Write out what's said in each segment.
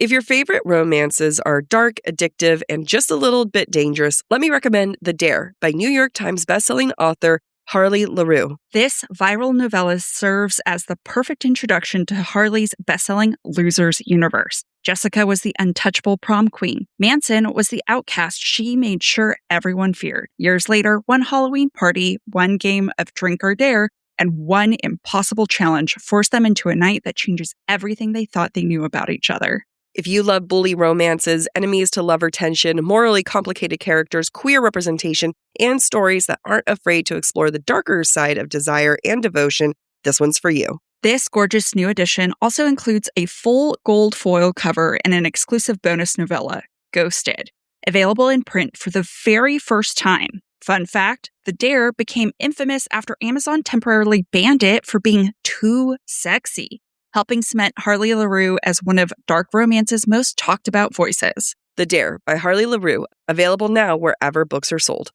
If your favorite romances are dark, addictive, and just a little bit dangerous, let me recommend The Dare by New York Times bestselling author Harley LaRue. This viral novella serves as the perfect introduction to Harley's bestselling Losers universe. Jessica was the untouchable prom queen. Manson was the outcast she made sure everyone feared. Years later, one Halloween party, one game of Drink or Dare, and one impossible challenge forced them into a night that changes everything they thought they knew about each other. If you love bully romances, enemies to lover tension, morally complicated characters, queer representation, and stories that aren't afraid to explore the darker side of desire and devotion, this one's for you. This gorgeous new edition also includes a full gold foil cover and an exclusive bonus novella, Ghosted, available in print for the very first time. Fun fact, The Dare became infamous after Amazon temporarily banned it for being too sexy, helping cement Harley LaRue as one of dark romance's most talked about voices. The Dare by Harley LaRue, available now wherever books are sold.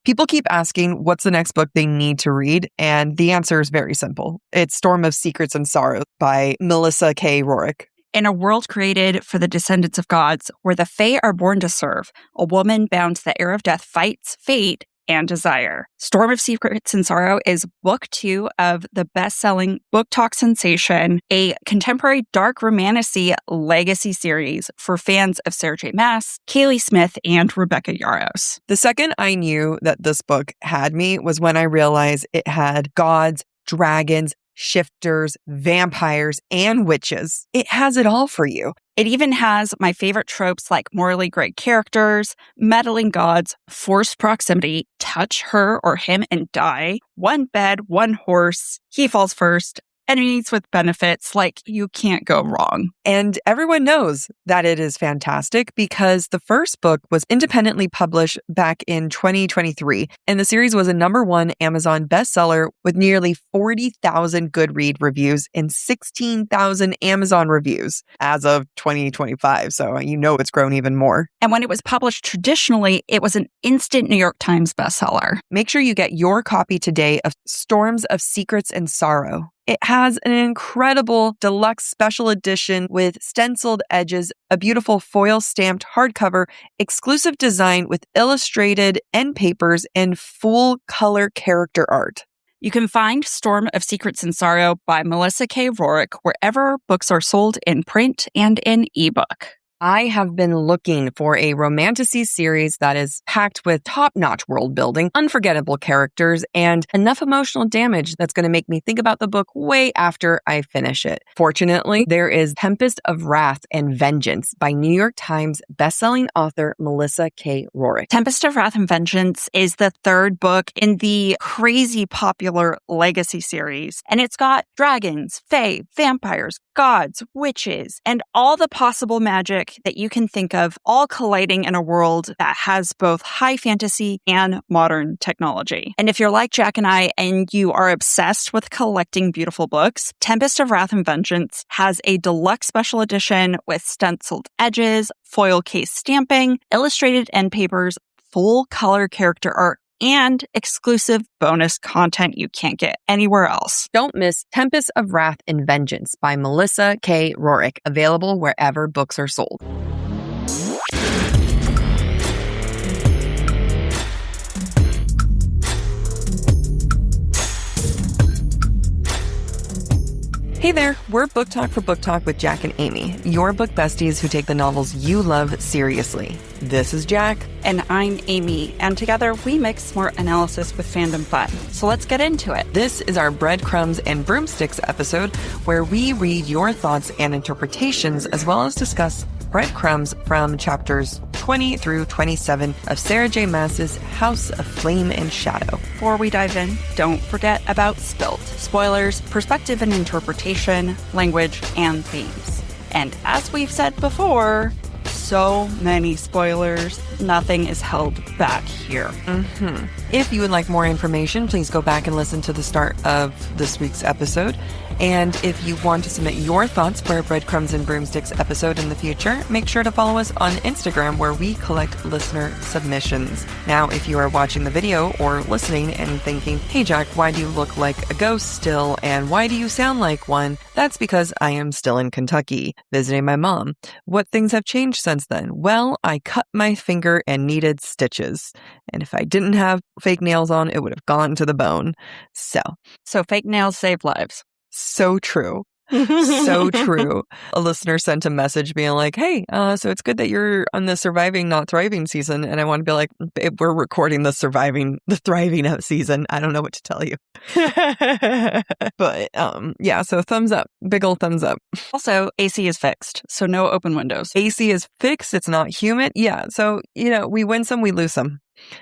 People keep asking what's the next book they need to read, and the answer is very simple. It's Storm of Secrets and Sorrow by Melissa K. Rorick. In a world created for the descendants of gods, where the Fae are born to serve, a woman bound to the air of death fights fate and desire. Storm of Secrets and Sorrow is book 2 of the best-selling book talk sensation, a contemporary dark romantasy legacy series for fans of Sarah J. Maas, Kaylee Smith, and Rebecca Yarros. The second I knew that this book had me was when I realized it had gods, dragons, shifters, vampires, and witches. It has it all for you. It even has my favorite tropes like morally great characters, meddling gods, forced proximity, touch her or him and die, one bed, one horse, he falls first, enemies with benefits, like you can't go wrong. And everyone knows that it is fantastic because the first book was independently published back in 2023, and the series was a #1 Amazon bestseller with nearly 40,000 Goodread reviews and 16,000 Amazon reviews as of 2025. So you know it's grown even more. And when it was published traditionally, it was an instant New York Times bestseller. Make sure you get your copy today of Storms of Secrets and Sorrow. It has an incredible deluxe special edition with stenciled edges, a beautiful foil-stamped hardcover, exclusive design with illustrated end papers, and full-color character art. You can find Storm of Secrets and Sorrow by Melissa K. Rorick wherever books are sold in print and in ebook. I have been looking for a romantasy series that is packed with top-notch world building, unforgettable characters, and enough emotional damage that's going to make me think about the book way after I finish it. Fortunately, there is Tempest of Wrath and Vengeance by New York Times bestselling author Melissa K. Rorick. Tempest of Wrath and Vengeance is the third book in the crazy popular legacy series, and it's got dragons, fae, vampires, gods, witches, and all the possible magic that you can think of, all colliding in a world that has both high fantasy and modern technology. And if you're like Jack and I and you are obsessed with collecting beautiful books, Tempest of Wrath and Vengeance has a deluxe special edition with stenciled edges, foil case stamping, illustrated end papers, full color character art, and exclusive bonus content you can't get anywhere else. Don't miss Tempest of Wrath and Vengeance by Melissa K. Rorick, available wherever books are sold. Hey there, we're Book Talk for Book Talk with Jack and Amy, your book besties who take the novels you love seriously. This is Jack. And I'm Amy, and together we mix smart analysis with fandom fun. So let's get into it. This is our Breadcrumbs and Broomsticks episode, where we read your thoughts and interpretations, as well as discuss Breadcrumbs from chapters 20 through 27 of Sarah J. Maas's House of Flame and Shadow. Before we dive in, don't forget about Spilt. Spoilers, perspective and interpretation, language, and themes. And as we've said before, so many spoilers, nothing is held back here. If you would like more information, please go back and listen to the start of this week's episode. And if you want to submit your thoughts for a Breadcrumbs and Broomsticks episode in the future, make sure to follow us on Instagram where we collect listener submissions. Now, if you are watching the video or listening and thinking, hey Jack, why do you look like a ghost still? And why do you sound like one? That's because I am still in Kentucky, visiting my mom. What things have changed since then? Well, I cut my finger and needed stitches. And if I didn't have fake nails on, it would have gone to the bone. So fake nails save lives. So true. So true. A listener sent a message being like, hey, so it's good that you're on the surviving, not thriving season. And I want to be like, babe, we're recording the thriving season. I don't know what to tell you. But yeah, so thumbs up, big old thumbs up. Also, AC is fixed, so no open windows. AC is fixed. It's not humid. Yeah. So, we win some, we lose some.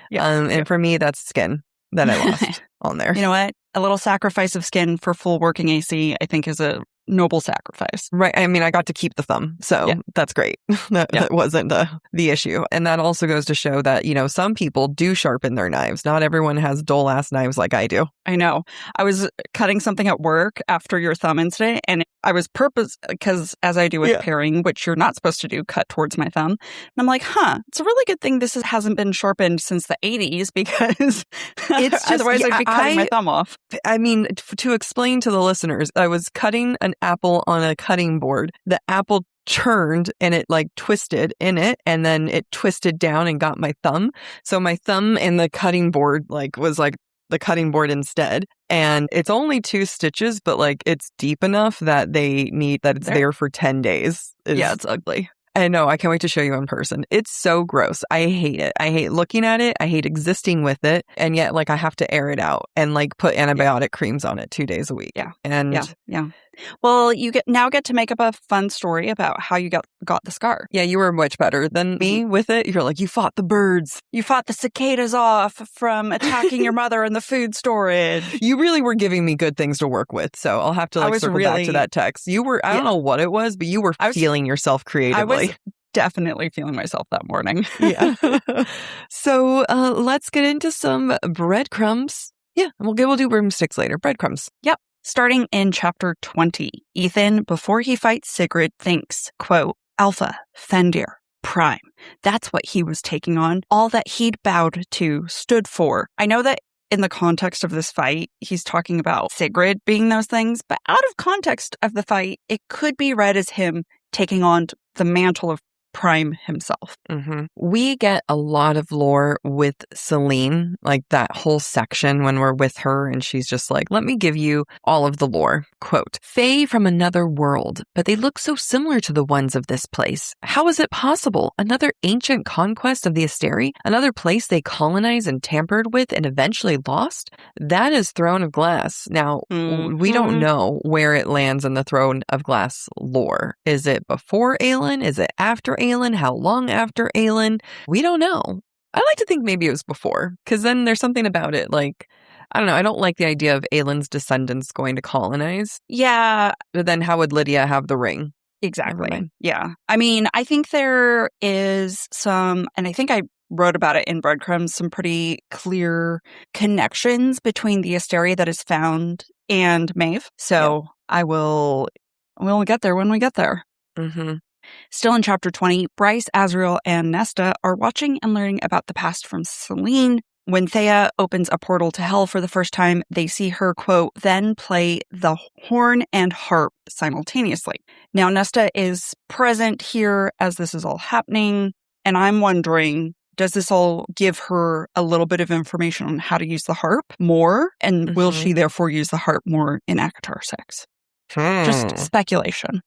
Yeah. And for me, that's skin that I lost on there. You know what? A little sacrifice of skin for full working AC, I think, is a noble sacrifice. Right. I mean, I got to keep the thumb. So that's great. That wasn't the issue. And that also goes to show that, some people do sharpen their knives. Not everyone has dull ass knives like I do. I know. I was cutting something at work after your thumb incident, and I was because as I do with paring, which you're not supposed to do, cut towards my thumb. And I'm like, it's a really good thing this hasn't been sharpened since the 80s because it's just, otherwise I'd be cutting my thumb off. I mean, to explain to the listeners, I was cutting an apple on a cutting board. The apple churned and it twisted in it, and then it twisted down and got my thumb. So my thumb and the cutting board was the cutting board instead. And it's only 2 stitches, but it's deep enough that it's there for 10 days. It's ugly. I know. I can't wait to show you in person. It's so gross. I hate it. I hate looking at it. I hate existing with it. And yet, I have to air it out and put antibiotic creams on it 2 days a week. Yeah. And yeah. Well, you get to make up a fun story about how you got the scar. Yeah, you were much better than me with it. You're you fought the birds. You fought the cicadas off from attacking your mother in the food storage. You really were giving me good things to work with. So I'll have to circle back to that text. You were, I don't know what it was, but you were feeling yourself creatively. I was definitely feeling myself that morning. Yeah. So let's get into some breadcrumbs. Yeah, we'll do broomsticks later. Breadcrumbs. Yep. Starting in chapter 20, Ethan, before he fights Sigrid, thinks, quote, Alpha, Fendir, Prime. That's what he was taking on. All that he'd bowed to, stood for. I know that in the context of this fight, he's talking about Sigrid being those things, but out of context of the fight, it could be read as him taking on the mantle of Prime himself. Mm-hmm. We get a lot of lore with Selene, that whole section when we're with her and she's just let me give you all of the lore. Quote, Fae from another world, but they look so similar to the ones of this place. How is it possible? Another ancient conquest of the Asteri? Another place they colonized and tampered with and eventually lost? That is Throne of Glass. Now, we don't know where it lands in the Throne of Glass lore. Is it before Aelin? Is it after Aelin? How long after Aelin? We don't know. I like to think maybe it was before, because then there's something about it. I don't know. I don't like the idea of Aelin's descendants going to colonize. Yeah. But then how would Lidia have the ring? Exactly. Yeah. I mean, I think there is some, and I think I wrote about it in Breadcrumbs, some pretty clear connections between the Asteri that is found and Maeve. So we'll get there when we get there. Mm-hmm. Still in chapter 20, Bryce, Azriel, and Nesta are watching and learning about the past from Selene. When Thea opens a portal to hell for the first time, they see her, quote, then play the horn and harp simultaneously. Now, Nesta is present here as this is all happening, and I'm wondering, does this all give her a little bit of information on how to use the harp more? And will she therefore use the harp more in ACOTAR 6? Just speculation.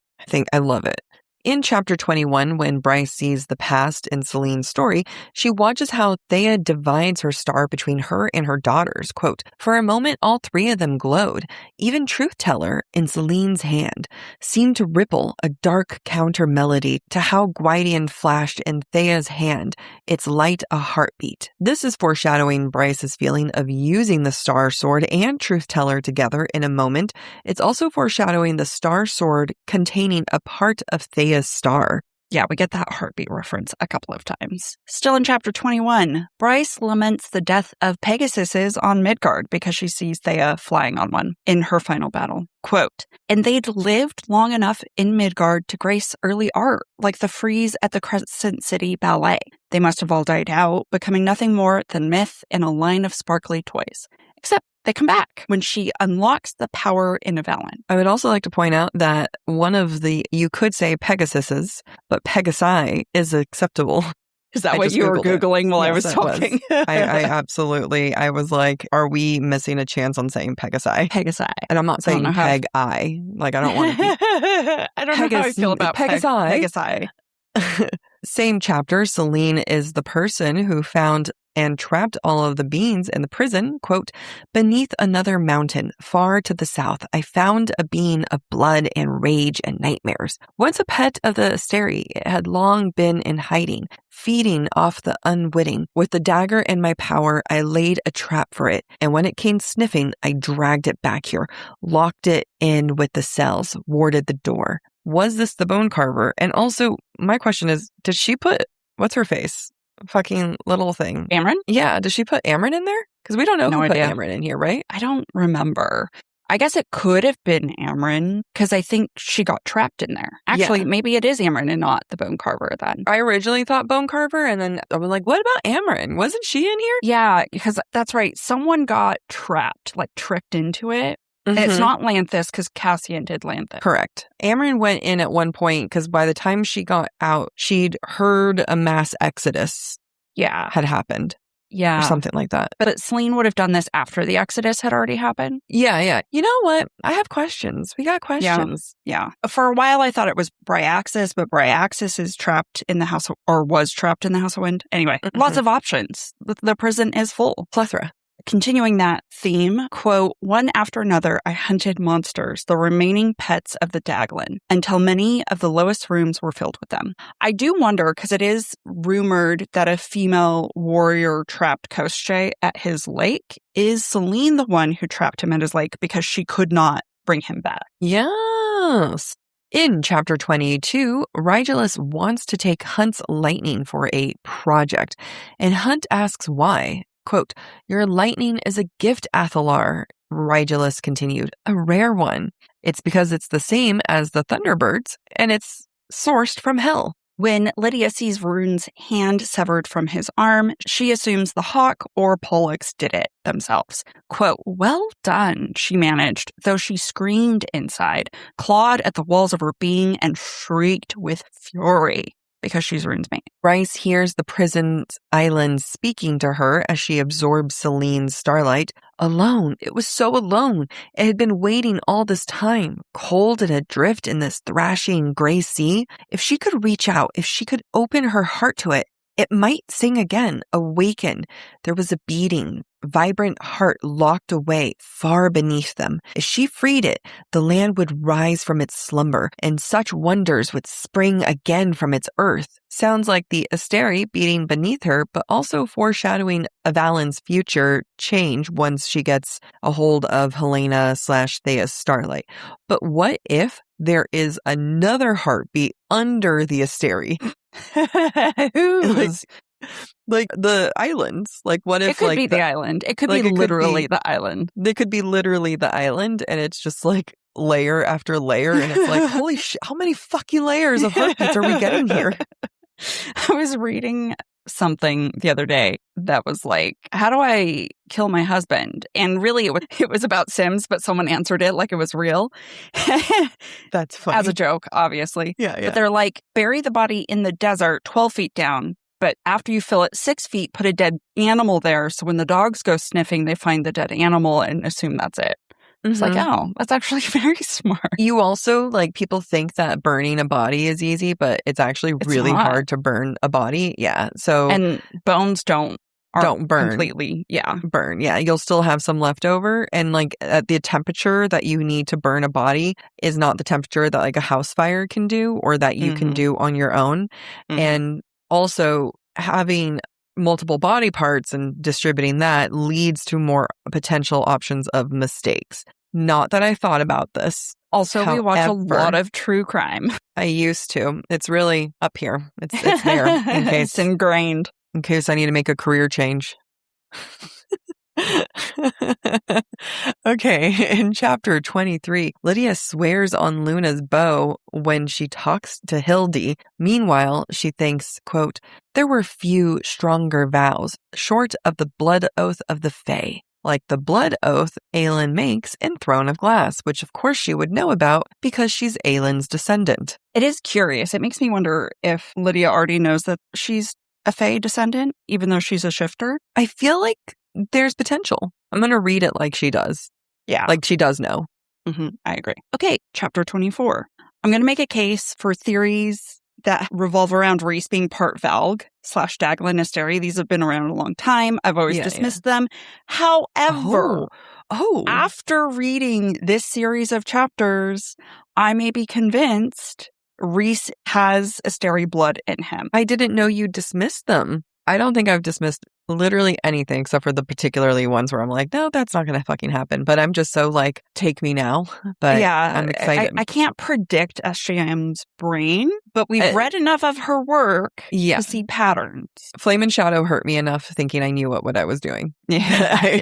I love it. In chapter 21, when Bryce sees the past in Selene's story, she watches how Thea divides her star between her and her daughters. Quote, for a moment, all 3 of them glowed. Even Truth Teller in Selene's hand seemed to ripple a dark counter melody to how Gwydion flashed in Thea's hand, its light a heartbeat. This is foreshadowing Bryce's feeling of using the Star Sword and Truth Teller together in a moment. It's also foreshadowing the Star Sword containing a part of Thea's star. Yeah, we get that heartbeat reference a couple of times. Still in chapter 21, Bryce laments the death of Pegasuses on Midgard because she sees Thea flying on one in her final battle. Quote, and they'd lived long enough in Midgard to grace early art, like the frieze at the Crescent City Ballet. They must have all died out, becoming nothing more than myth and a line of sparkly toys. Except they come back when she unlocks the power in Avalon. I would also like to point out that one of the, you could say Pegasuses, but Pegasi is acceptable. Is that what you were Googling while I was talking? I absolutely, I was like, are we missing a chance on saying Pegasi? Pegasi. And I'm not saying Peg-I. Like, I don't want to be. I don't know how I feel about Pegasi. Same chapter, Selene is the person who found and trapped all of the beings in the prison. Quote, beneath another mountain, far to the south, I found a being of blood and rage and nightmares. Once a pet of the Asteri, it had long been in hiding, feeding off the unwitting. With the dagger in my power, I laid a trap for it, and when it came sniffing, I dragged it back here, locked it in with the cells, warded the door. Was this the bone carver? And also, my question is, did she put, what's her face? Fucking little thing. Amryn? Yeah. Does she put Amryn in there? Because we don't know who put Amryn in here, right? I don't remember. I guess it could have been Amryn because I think she got trapped in there. Actually, maybe it is Amryn and not the bone carver then. I originally thought bone carver, and then I was like, what about Amryn? Wasn't she in here? Yeah, because that's right. Someone got trapped, like tricked into it. Mm-hmm. It's not Lanthus because Cassian did Lanthus. Correct. Amryn went in at one point because by the time she got out, she'd heard a mass exodus had happened. Yeah. Or something like that. But Selene would have done this after the exodus had already happened. Yeah. You know what? I have questions. We got questions. Yeah. For a while, I thought it was Bryaxis, but Bryaxis is trapped in the house or was trapped in the House of Wind. Anyway, lots of options. The prison is full. Plethora. Continuing that theme, quote, one after another, I hunted monsters, the remaining pets of the Daglin, until many of the lowest rooms were filled with them. I do wonder, because it is rumored that a female warrior trapped Koschei at his lake. Is Selene the one who trapped him at his lake because she could not bring him back? Yes. In chapter 22, Rigelus wants to take Hunt's lightning for a project, and Hunt asks why. Quote, your lightning is a gift, Athalar, Rigelus continued, a rare one. It's because it's the same as the Thunderbirds, and it's sourced from hell. When Lidia sees Ruhn's hand severed from his arm, she assumes the hawk or Pollux did it themselves. Quote, well done, she managed, though she screamed inside, clawed at the walls of her being, and shrieked with fury. Because she's Ruhn's mate. Bryce hears the prison's island speaking to her as she absorbs Selene's starlight. Alone. It was so alone. It had been waiting all this time, cold and adrift in this thrashing gray sea. If she could reach out, if she could open her heart to it, it might sing again, awaken. There was a beating, vibrant heart locked away far beneath them. As she freed it, the land would rise from its slumber, and such wonders would spring again from its earth. Sounds like the Asteri beating beneath her, but also foreshadowing Avalon's future change once she gets a hold of Helena/Thea's starlight. But what if there is another heartbeat under the Asteri? like the islands. Like what if it could be the island? It could be literally the island. They could be literally the island, and it's just like layer after layer, and it's like, holy shit, how many fucking layers of heartbeats are we getting here? I was reading something the other day that was like, how do I kill my husband? And really it was about Sims, but someone answered it like it was real. That's funny. As a joke, obviously. Yeah. But they're like, bury the body in the desert 12 feet down. But after you fill it 6 feet, put a dead animal there. So when the dogs go sniffing, they find the dead animal and assume that's it. It's like, oh, that's actually very smart. You also, like, people think that burning a body is easy, but it's actually really hard to burn a body. Yeah. So, and bones don't burn completely. Yeah. Burn. Yeah. You'll still have some left over. And like the temperature that you need to burn a body is not the temperature that like a house fire can do or that you can do on your own. And also having multiple body parts and distributing that leads to more potential options of mistakes. Not that I thought about this. Also, we watch a However, lot of true crime. I used to. It's really up here. It's there in case It's ingrained. In case I need to make a career change. Okay, in chapter 23, Lidia swears on Luna's bow when she talks to Hildy. Meanwhile, she thinks, quote, there were few stronger vows, short of the blood oath of the Fae, like the blood oath Aelin makes in Throne of Glass, which of course she would know about because she's Aelin's descendant. It is curious. It makes me wonder if Lidia already knows that she's a Fae descendant, even though she's a shifter. I feel like there's potential. I'm going to read it like she does. Yeah. Like she does know. I agree. Okay, chapter 24. I'm going to make a case for theories that revolve around Rhys being part Valg / Daglan Asteri. These have been around a long time. I've always dismissed them. However, after reading this series of chapters, I may be convinced Rhys has Asteri blood in him. I didn't know you dismissed them. I don't think I've dismissed literally anything except for the particularly ones where I'm like, no, that's not going to fucking happen. But I'm just so like, take me now. But yeah, I'm excited. I can't predict SJM's brain, but we've read enough of her work to see patterns. Flame and Shadow hurt me enough thinking I knew what I was doing. Yeah.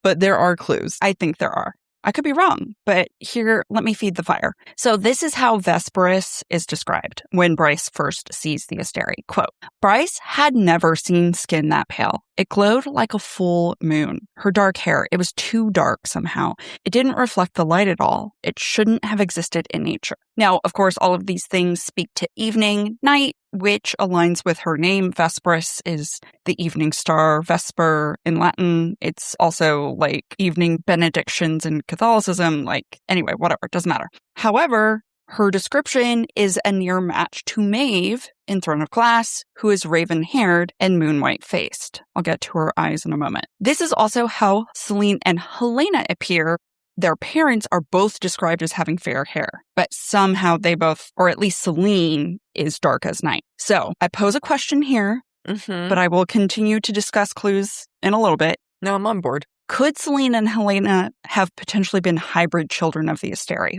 But there are clues. I think there are. I could be wrong, but here, let me feed the fire. So this is how Vesperus is described when Bryce first sees the Asteri. Quote, Bryce had never seen skin that pale. It glowed like a full moon. Her dark hair, it was too dark somehow. It didn't reflect the light at all. It shouldn't have existed in nature. Now, of course, all of these things speak to evening, night, which aligns with her name. Vesperus is the evening star. Vesper in Latin. It's also like evening benedictions in Catholicism. Like, anyway, whatever, doesn't matter. However, her description is a near match to Maeve in Throne of Glass, who is raven-haired and moon-white-faced. I'll get to her eyes in a moment. This is also how Selene and Helena appear. Their parents are both described as having fair hair, but somehow they both, or at least Selene, is dark as night. So I pose a question here, but I will continue to discuss clues in a little bit. No, I'm on board. Could Selene and Helena have potentially been hybrid children of the Asteri?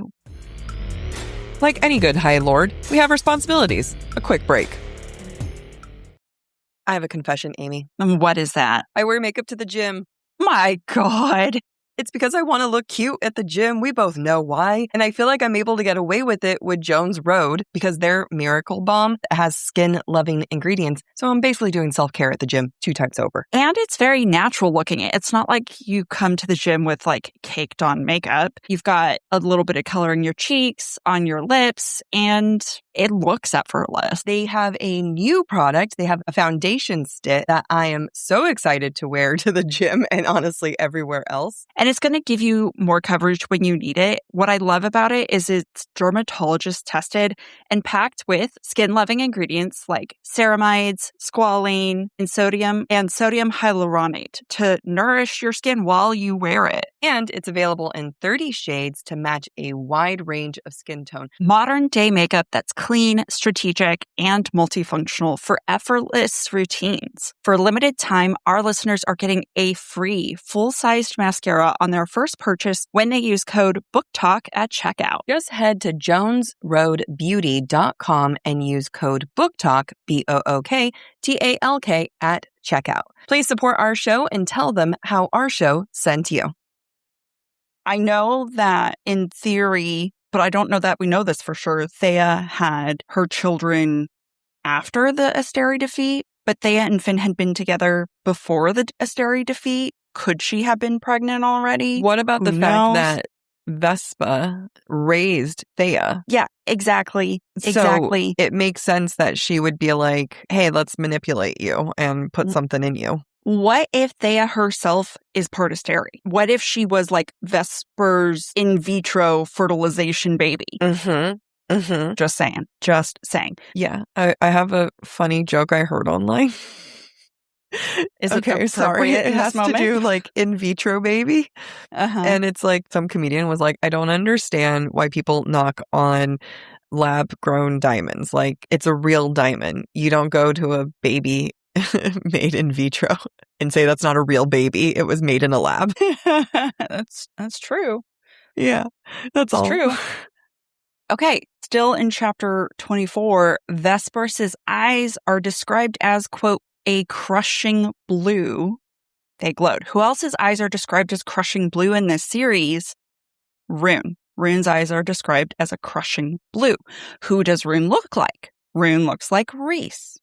Like any good High Lord, we have responsibilities. A quick break. I have a confession, Amy. And what is that? I wear makeup to the gym. My God. It's because I want to look cute at the gym. We both know why. And I feel like I'm able to get away with it with Jones Road because their Miracle Balm has skin-loving ingredients. So I'm basically doing self-care at the gym 2 times over. And it's very natural looking. It's not like you come to the gym with like caked on makeup. You've got a little bit of color in your cheeks, on your lips, and it looks effortless. They have a new product. They have a foundation stick that I am so excited to wear to the gym and honestly everywhere else. And it's going to give you more coverage when you need it. What I love about it is it's dermatologist tested and packed with skin-loving ingredients like ceramides, squalane, and sodium hyaluronate to nourish your skin while you wear it. And it's available in 30 shades to match a wide range of skin tone. Modern day makeup that's clean, strategic, and multifunctional for effortless routines. For a limited time, our listeners are getting a free full-sized mascara on their first purchase when they use code BOOKTALK at checkout. Just head to jonesroadbeauty.com and use code BOOKTALK, BOOKTALK, at checkout. Please support our show and tell them how our show sent you. I know that in theory, but I don't know that we know this for sure, Thea had her children after the Asteri defeat, but Thea and Finn had been together before the Asteri defeat. Could she have been pregnant already? What about the fact that Vespa raised Thea? Yeah, exactly. So it makes sense that she would be like, hey, let's manipulate you and put something in you. What if Thea herself is part Asteri? What if she was like Vesper's in vitro fertilization baby? Just saying. Yeah, I have a funny joke I heard online. Is it okay? Sorry, it has to do like in vitro baby, and it's like some comedian was like, I don't understand why people knock on lab grown diamonds. Like it's a real diamond. You don't go to a baby made in vitro and say that's not a real baby. It was made in a lab. That's true. Yeah, that's all. True. Okay, still in chapter 24, Vesper's eyes are described as, quote, a crushing blue. They glowed. Who else's eyes are described as crushing blue in this series? Ruhn. Ruhn's eyes are described as a crushing blue. Who does Ruhn look like? Ruhn looks like Rhys,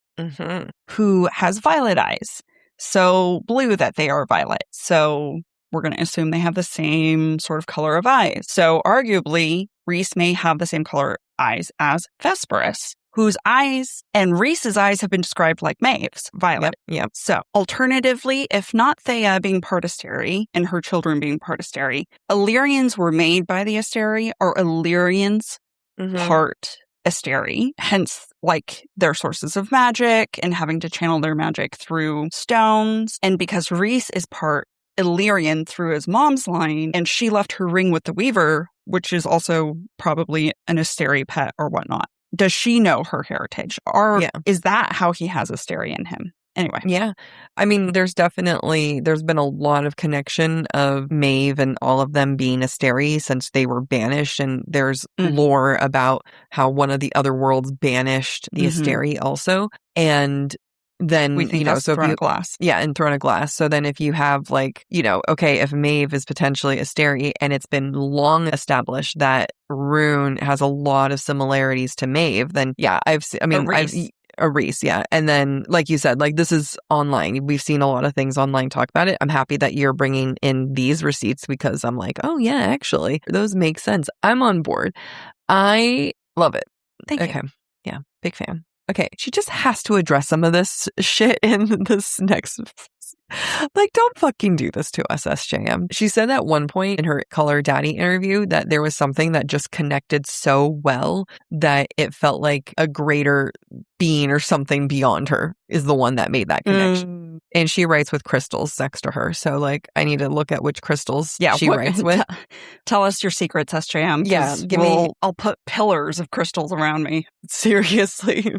who has violet eyes. So blue that they are violet. So we're going to assume they have the same sort of color of eyes. So arguably, Rhys may have the same color eyes as Vesper's, whose eyes and Rhys's eyes have been described like Maeve's, violet. Yep. So alternatively, if not Thea being part Asteri and her children being part Asteri, Illyrians were made by the Asteri, or Illyrians part Asteri, hence like their sources of magic and having to channel their magic through stones. And because Rhys is part Illyrian through his mom's line, and she left her ring with the Weaver, which is also probably an Asteri pet or whatnot. Does she know her heritage? Or is that how he has Asteri in him? Anyway. Yeah. I mean, there's been a lot of connection of Maeve and all of them being Asteri since they were banished. And there's lore about how one of the other worlds banished the Asteri also. And then, we think that's Throne of Glass. Yeah, in Throne of Glass. So then if you have like, okay, if Maeve is potentially Asteri and it's been long established that Ruhn has a lot of similarities to Maeve, then Rhys, yeah. And then, like you said, like this is online. We've seen a lot of things online talk about it. I'm happy that you're bringing in these receipts because I'm like, oh yeah, actually, those make sense. I'm on board. I love it. Thank you. Yeah, big fan. Okay, she just has to address some of this shit in this next... Like, don't fucking do this to us, SJM. She said at one point in her Color Daddy interview that there was something that just connected so well that it felt like a greater being or something beyond her is the one that made that connection. And she writes with crystals next to her. So, like, I need to look at which crystals she writes with. Tell us your secrets, SJM. Yeah, I'll put pillars of crystals around me. Seriously.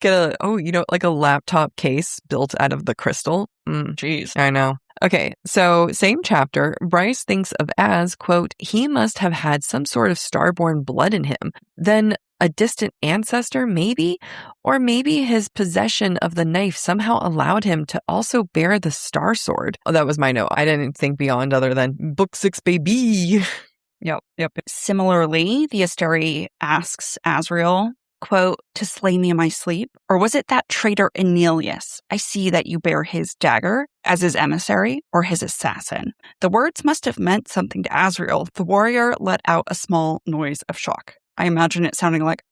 Get like a laptop case built out of the crystal. Jeez. I know. Okay, so same chapter. Bryce thinks of as, quote, he must have had some sort of starborn blood in him. Then a distant ancestor, maybe? Or maybe his possession of the knife somehow allowed him to also bear the star sword. Oh, that was my note. I didn't think beyond other than book 6, baby. Yep. Similarly, the Asteri asks Azriel, quote, to slay me in my sleep? Or was it that traitor Enelius? I see that you bear his dagger as his emissary or his assassin. The words must have meant something to Azriel. The warrior let out a small noise of shock. I imagine it sounding like,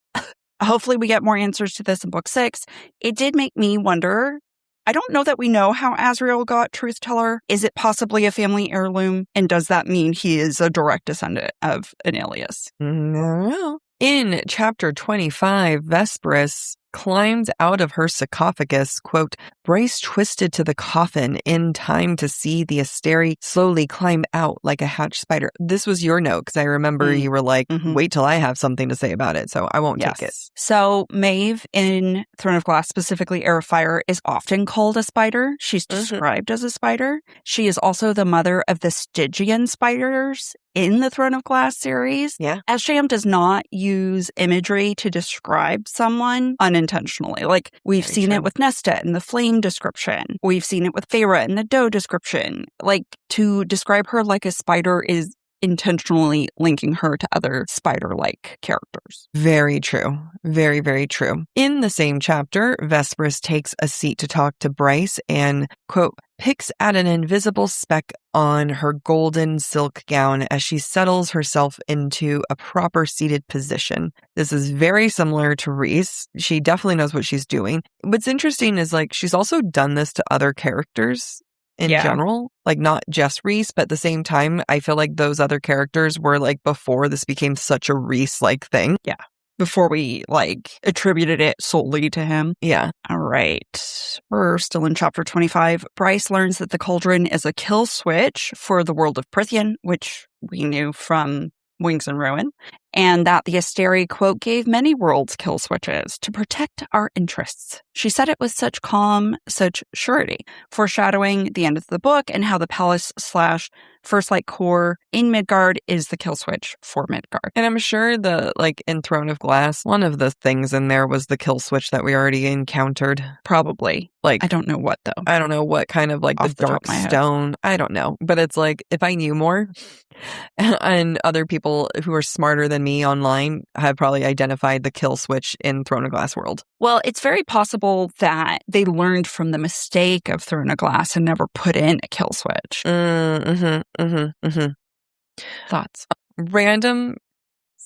hopefully we get more answers to this in book 6. It did make me wonder. I don't know that we know how Azriel got Truth Teller. Is it possibly a family heirloom? And does that mean he is a direct descendant of Enelius? No. In chapter 25, Vesperus climbed out of her sarcophagus, quote, Bryce twisted to the coffin in time to see the Asteri slowly climb out like a hatched spider. This was your note, because I remember you were like, wait till I have something to say about it, so I won't take it. So Maeve in Throne of Glass, specifically Heir of Fire, is often called a spider. She's described as a spider. She is also the mother of the Stygian spiders in the Throne of Glass series. Yeah. SJM does not use imagery to describe someone unintentionally. Like, we've seen it with Nesta in the flame description. We've seen it with Feyre in the doe description. Like, to describe her like a spider is intentionally linking her to other spider-like characters. Very true. Very, very true. In the same chapter, Vesperus takes a seat to talk to Bryce and, quote, picks at an invisible speck on her golden silk gown as she settles herself into a proper seated position. This is very similar to Rhys. She definitely knows what she's doing. What's interesting is, like, she's also done this to other characters in general, like not just Rhys, but at the same time, I feel like those other characters were like before this became such a Rhys-like thing. Yeah. Before we like attributed it solely to him. Yeah. All right. We're still in chapter 25. Bryce learns that the cauldron is a kill switch for the world of Prythian, which we knew from Wings and Ruin, and that the Asteri, quote, gave many worlds kill switches to protect our interests. She said it with such calm, such surety, foreshadowing the end of the book and how the palace / First Light core in Midgard is the kill switch for Midgard. And I'm sure in Throne of Glass, one of the things in there was the kill switch that we already encountered. Probably. Like, I don't know what though. I don't know what kind of like Off the dark stone. I don't know. But it's like, if I knew more, and other people who are smarter than me online have probably identified the kill switch in Throne of Glass world. Well, it's very possible that they learned from the mistake of Throne of Glass and never put in a kill switch. Thoughts? Random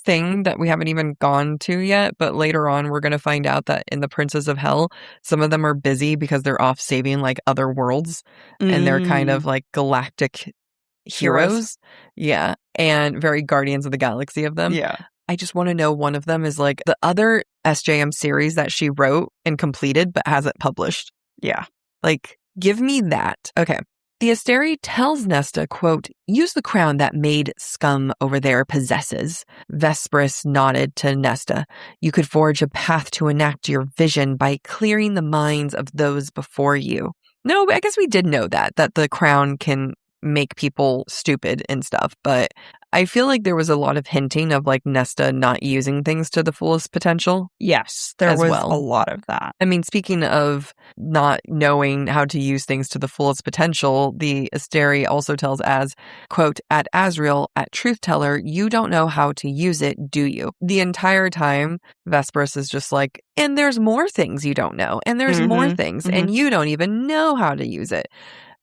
thing that we haven't even gone to yet, but later on we're going to find out that in the Princes of Hell, some of them are busy because they're off saving like other worlds, and they're kind of like galactic heroes. Yeah, and very Guardians of the Galaxy of them. Yeah. I just want to know one of them is like the other SJM series that she wrote and completed but hasn't published. Yeah. Like, give me that. Okay. The Asteri tells Nesta, quote, use the crown that maid scum over there possesses. Vespris nodded to Nesta. You could forge a path to enact your vision by clearing the minds of those before you. No, I guess we did know that the crown can make people stupid and stuff, but I feel like there was a lot of hinting of like Nesta not using things to the fullest potential. Yes, there was a lot of that. I mean, speaking of not knowing how to use things to the fullest potential, the Asteri also tells Az, quote, at Azrael, at Truth Teller, you don't know how to use it, do you? The entire time, Vespris is just like, and there's more things you don't know, and there's more things, and you don't even know how to use it.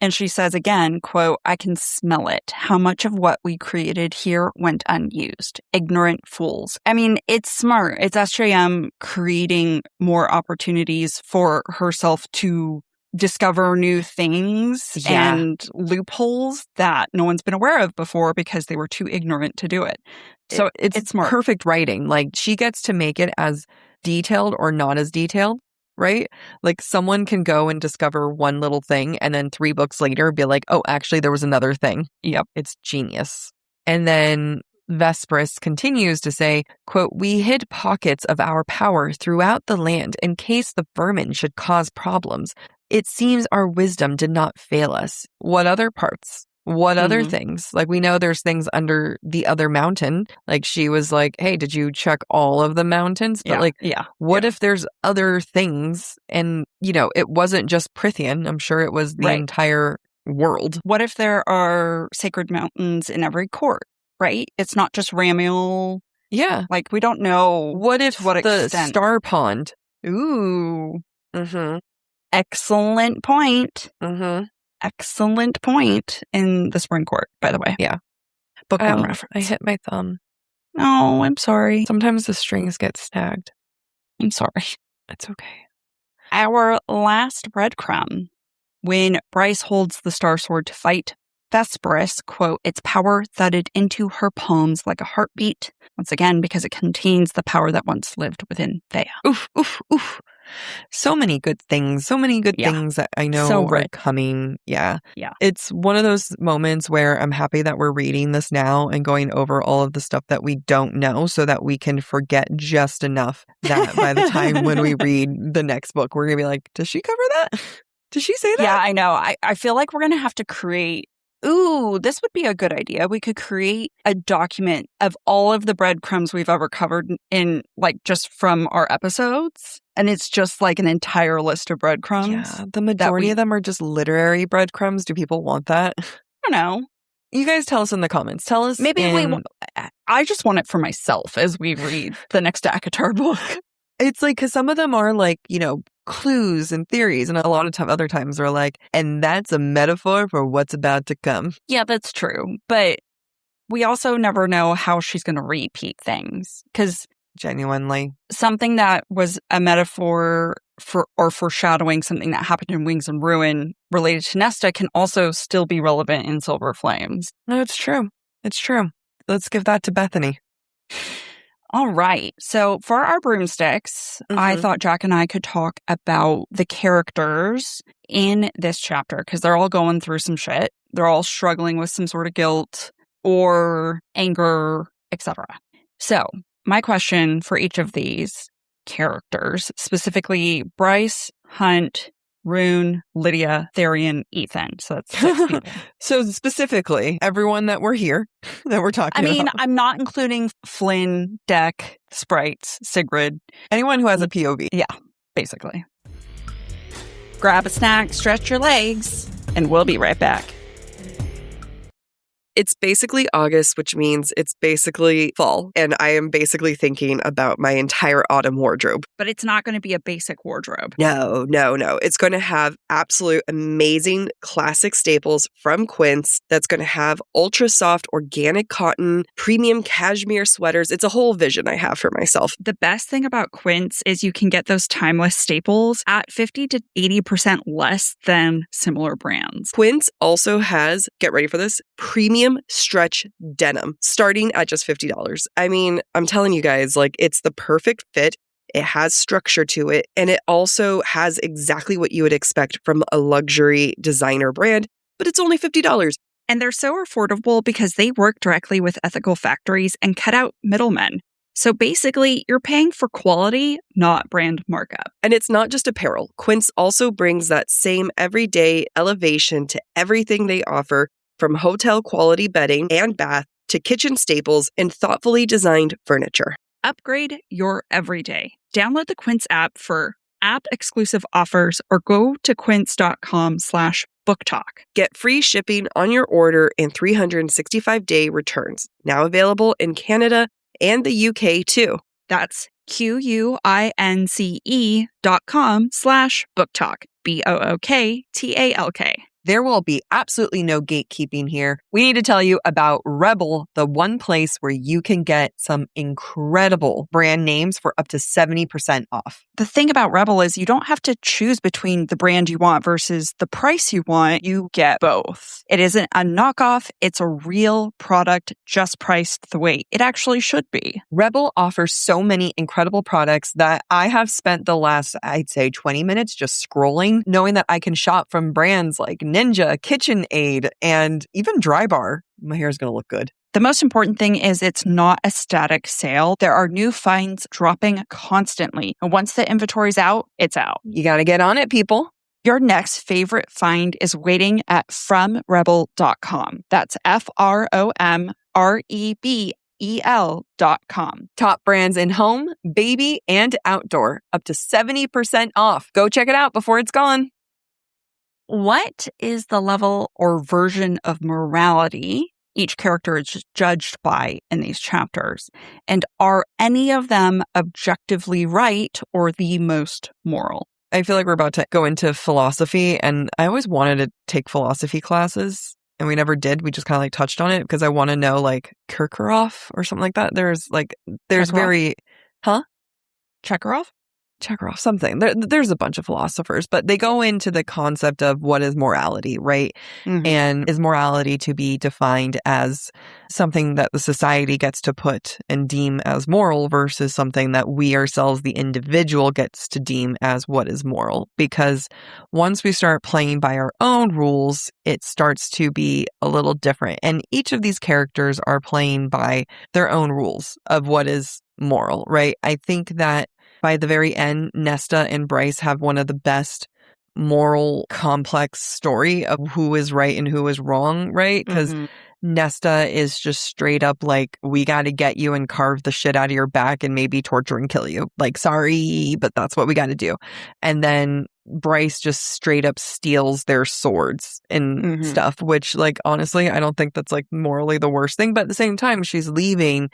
And she says again, quote, I can smell it. How much of what we created here went unused? Ignorant fools. I mean, it's smart. It's SJM creating more opportunities for herself to discover new things and loopholes that no one's been aware of before because they were too ignorant to do it. So it's smart. Perfect writing. Like, she gets to make it as detailed or not as detailed. Right? Like, someone can go and discover one little thing and then 3 books later be like, oh, actually, there was another thing. Yep. It's genius. And then Vespris continues to say, quote, we hid pockets of our power throughout the land in case the vermin should cause problems. It seems our wisdom did not fail us. What other parts? What other things? Like, we know there's things under the other mountain. Like, she was like, hey, did you check all of the mountains? But what if there's other things? And, you know, it wasn't just Prithian. I'm sure it was the entire world. What if there are sacred mountains in every court, right? It's not just Ramiel. Yeah. Like, we don't know what if to what the extent. Star Pond. Ooh. Excellent point. Excellent point in the Spring Court, by the way. Yeah. Bookworm reference. I hit my thumb. No, I'm sorry. Sometimes the strings get snagged. I'm sorry. It's okay. Our last breadcrumb. When Bryce holds the Star Sword to fight Vespris, quote, its power thudded into her palms like a heartbeat. Once again, because it contains the power that once lived within Thea. Oof, oof, oof. So many good things. So many good things that I know are coming. Yeah. It's one of those moments where I'm happy that we're reading this now and going over all of the stuff that we don't know so that we can forget just enough that by the time when we read the next book, we're going to be like, does she cover that? Did she say that? Yeah, I know. I feel like we're going to have to create... Ooh, this would be a good idea. We could create a document of all of the breadcrumbs we've ever covered in, like, just from our episodes. And it's just like an entire list of breadcrumbs. Yeah, the majority of them are just literary breadcrumbs. Do people want that? I don't know. You guys tell us in the comments. Tell us. Maybe I just want it for myself as we read the next ACOTAR book. It's like, because some of them are like, you know, clues and theories, and a lot of other times are like, and that's a metaphor for what's about to come. Yeah, that's true. But we also never know how she's going to repeat things, because genuinely, something that was a metaphor for or foreshadowing something that happened in Wings and Ruin related to Nesta can also still be relevant in Silver Flames. No, it's true. It's true. Let's give that to Bethany. All right. So for our broomsticks, I thought Jack and I could talk about the characters in this chapter because they're all going through some shit. They're all struggling with some sort of guilt or anger, etc. So my question for each of these characters, specifically Bryce, Hunt, Ruhn, Lidia, Therian, Ethan. So that's 6 people. So specifically, everyone that we're here, that we're talking about. I'm not including Flynn, Deck, Sprites, Sigrid. Anyone who has a POV. Yeah, basically. Grab a snack, stretch your legs, and we'll be right back. It's basically August, which means it's basically fall. And I am basically thinking about my entire autumn wardrobe. But it's not going to be a basic wardrobe. No. It's going to have absolute amazing classic staples from Quince that's going to have ultra soft organic cotton, premium cashmere sweaters. It's a whole vision I have for myself. The best thing about Quince is you can get those timeless staples at 50 to 80% less than similar brands. Quince also has, get ready for this, premium stretch denim starting at just $50. I mean, I'm telling you guys, like, it's the perfect fit. It has structure to it, and it also has exactly what you would expect from a luxury designer brand, but it's only $50. And they're so affordable because they work directly with ethical factories and cut out middlemen. So basically, you're paying for quality, not brand markup. And it's not just apparel. Quince also brings that same everyday elevation to everything they offer, from hotel quality bedding and bath to kitchen staples and thoughtfully designed furniture. Upgrade your everyday. Download the Quince app for app-exclusive offers or go to quince.com/booktalk. Get free shipping on your order and 365-day returns. Now available in Canada and the UK too. That's QUINCE.com/booktalk. BOOKTALK. There will be absolutely no gatekeeping here. We need to tell you about Rebel, the one place where you can get some incredible brand names for up to 70% off. The thing about Rebel is you don't have to choose between the brand you want versus the price you want. You get both. It isn't a knockoff. It's a real product just priced the way it actually should be. Rebel offers so many incredible products that I have spent the last, I'd say, 20 minutes just scrolling, knowing that I can shop from brands like Ninja, KitchenAid, and even Dry Bar. My hair is going to look good. The most important thing is it's not a static sale. There are new finds dropping constantly. And once the inventory's out, it's out. You got to get on it, people. Your next favorite find is waiting at FromRebel.com. That's FROMREBEL.com. Top brands in home, baby, and outdoor. Up to 70% off. Go check it out before it's gone. What is the level or version of morality each character is judged by in these chapters? And are any of them objectively right or the most moral? I feel like we're about to go into philosophy, and I always wanted to take philosophy classes, and we never did. We just kind of like touched on it because I want to know like Kirkorov or something like that. There's Chekhov? Chekhov, something. There's a bunch of philosophers, but they go into the concept of what is morality, right? Mm-hmm. And is morality to be defined as something that the society gets to put and deem as moral versus something that we ourselves, the individual, gets to deem as what is moral? Because once we start playing by our own rules, it starts to be a little different. And each of these characters are playing by their own rules of what is moral, right? I think that by the very end, Nesta and Bryce have one of the best moral complex story of who is right and who is wrong, right? Because Nesta is just straight up like, we got to get you and carve the shit out of your back and maybe torture and kill you. Like, sorry, but that's what we got to do. And then Bryce just straight up steals their swords and stuff, which, like, honestly, I don't think that's like morally the worst thing. But at the same time, she's leaving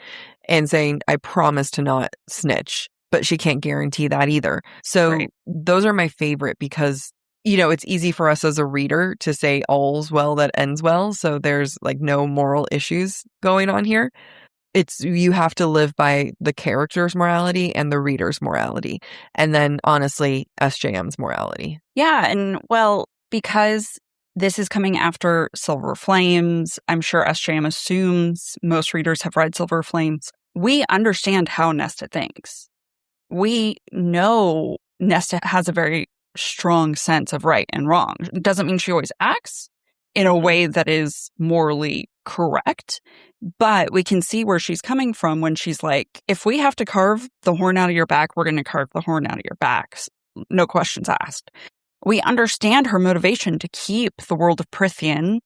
and saying, I promise to not snitch. But she can't guarantee that either. So those are my favorite because, you know, it's easy for us as a reader to say all's well that ends well. So there's like no moral issues going on here. It's you have to live by the character's morality and the reader's morality. And then honestly, SJM's morality. Yeah. And well, because this is coming after Silver Flames, I'm sure SJM assumes most readers have read Silver Flames. We understand how Nesta thinks. We know Nesta has a very strong sense of right and wrong. It doesn't mean she always acts in a way that is morally correct, but we can see where she's coming from when she's like, if we have to carve the horn out of your back, we're going to carve the horn out of your backs. No questions asked. We understand her motivation to keep the world of Prithian,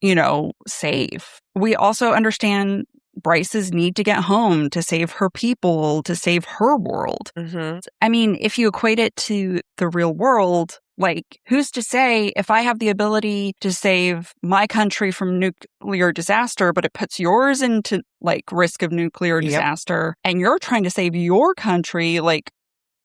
safe. We also understand Bryce's need to get home, to save her people, to save her world. Mm-hmm. I mean, if you equate it to the real world, like, who's to say if I have the ability to save my country from nuclear disaster, but it puts yours into, like, risk of nuclear disaster, and you're trying to save your country, like,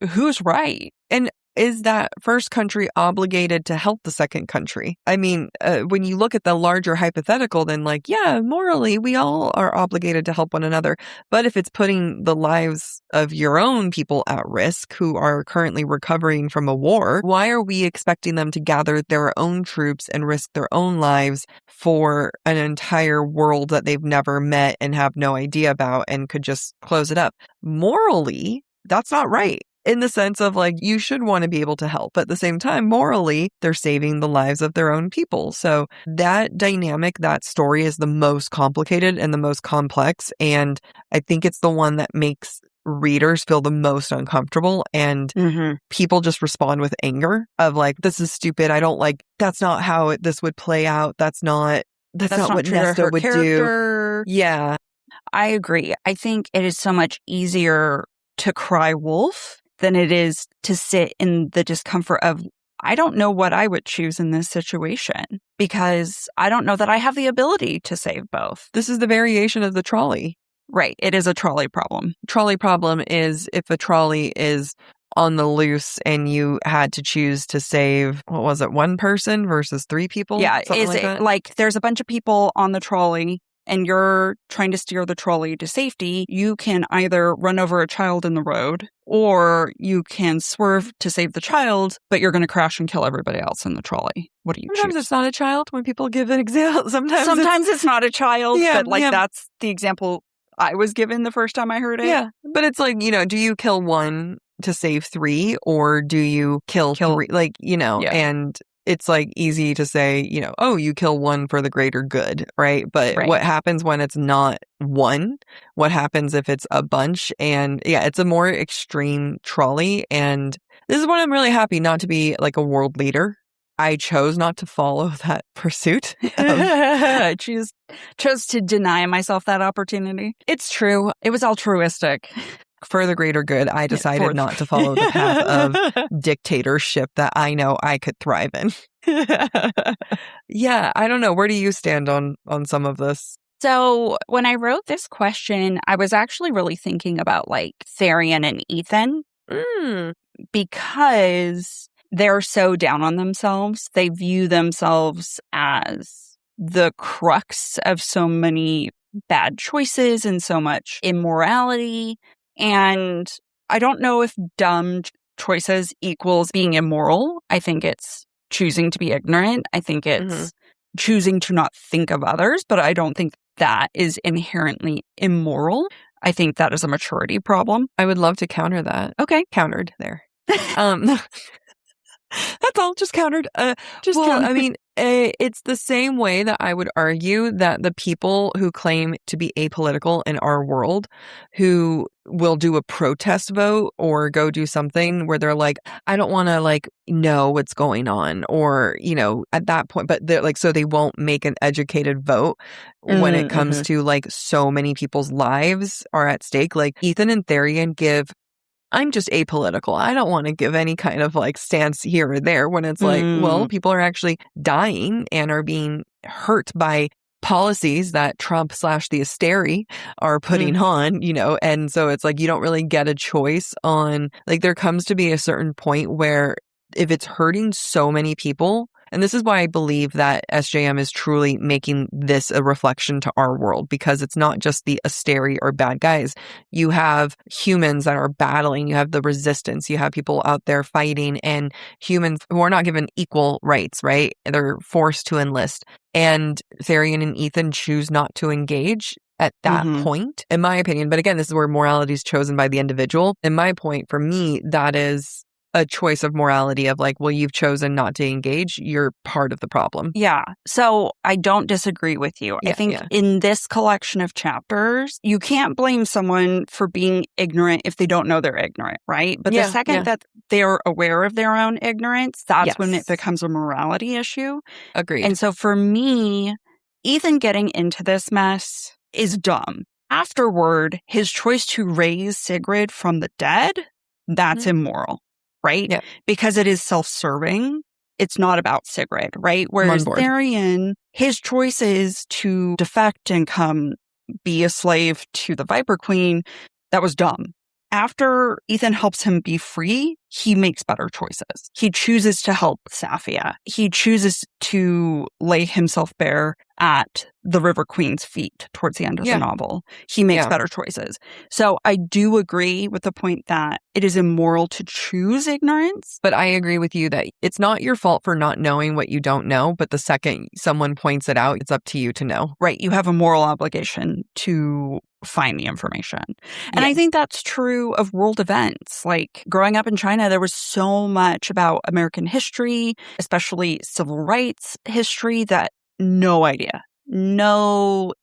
who's right? And is that first country obligated to help the second country? I mean, when you look at the larger hypothetical, then like, yeah, morally, we all are obligated to help one another. But if it's putting the lives of your own people at risk who are currently recovering from a war, why are we expecting them to gather their own troops and risk their own lives for an entire world that they've never met and have no idea about and could just close it up? Morally, that's not right. In the sense of like, you should want to be able to help. But at the same time, morally, they're saving the lives of their own people. So that dynamic, that story is the most complicated and the most complex. And I think it's the one that makes readers feel the most uncomfortable. And people just respond with anger of like, this is stupid. I don't like, that's not how this would play out. That's not what Nesta would do. Yeah. I agree. I think it is so much easier to cry wolf than it is to sit in the discomfort of, I don't know what I would choose in this situation because I don't know that I have the ability to save both. This is the variation of the trolley. Right. It is a trolley problem. Trolley problem is if a trolley is on the loose and you had to choose to save, what was it, one person versus three people? Yeah. Something Is like it that? like there's a bunch of people on the trolley and you're trying to steer the trolley to safety, you can either run over a child in the road or you can swerve to save the child, but you're going to crash and kill everybody else in the trolley. What do you Sometimes choose? it's not a child when people give an example. Sometimes it's not a child, Yeah, but like yeah. that's the example I was given the first time I heard it. Yeah, but it's like, do you kill one to save three or do you kill three? Like, and it's like easy to say, oh, you kill one for the greater good, right? But what happens when it's not one? What happens if it's a bunch? And yeah, it's a more extreme trolley. And this is when I'm really happy not to be like a world leader. I chose not to follow that pursuit. I chose to deny myself that opportunity. It's true. It was altruistic. For the greater good, I decided not to follow the path of dictatorship that I know I could thrive in. Yeah, I don't know. Where do you stand on some of this? So when I wrote this question, I was actually really thinking about like Tharian and Ethan because they're so down on themselves. They view themselves as the crux of so many bad choices and so much immorality. And I don't know if dumb choices equals being immoral. I think it's choosing to be ignorant. I think it's choosing to not think of others, but I don't think that is inherently immoral. I think that is a maturity problem. I would love to counter that. Okay. Countered there. That's all, just countered. Countered. I mean, it's the same way that I would argue that the people who claim to be apolitical in our world, who will do a protest vote or go do something where they're like, I don't want to like know what's going on, or, at that point, but they're like, so they won't make an educated vote when it comes to like so many people's lives are at stake. Like Ethan and Tharian I'm just apolitical. I don't want to give any kind of like stance here or there when it's like, well, people are actually dying and are being hurt by policies that Trump / the Asteri are putting on, and so it's like you don't really get a choice on, like, there comes to be a certain point where if it's hurting so many people, and this is why I believe that SJM is truly making this a reflection to our world, because it's not just the Asteri or bad guys. You have humans that are battling, you have the resistance, you have people out there fighting, and humans who are not given equal rights, right? They're forced to enlist. And Tharian and Ethan choose not to engage at that point, in my opinion. But again, this is where morality is chosen by the individual. In my point, for me, that is a choice of morality of like, well, you've chosen not to engage. You're part of the problem. Yeah. So I don't disagree with you. I think in this collection of chapters, you can't blame someone for being ignorant if they don't know they're ignorant, right? But the second that they're aware of their own ignorance, that's when it becomes a morality issue. Agreed. And so for me, Ethan getting into this mess is dumb. Afterward, his choice to raise Sigrid from the dead, that's immoral. Right? Yeah. Because it is self-serving. It's not about Sigrid, right? Whereas Tharian, his choice is to defect and come be a slave to the Viper Queen. That was dumb. After Ethan helps him be free, he makes better choices. He chooses to help Safia. He chooses to lay himself bare at the River Queen's feet towards the end of the novel. He makes better choices. So I do agree with the point that it is immoral to choose ignorance. But I agree with you that it's not your fault for not knowing what you don't know. But the second someone points it out, it's up to you to know. Right. You have a moral obligation to find the information. And I think that's true of world events. Like growing up in China, there was so much about American history, especially civil rights history, that no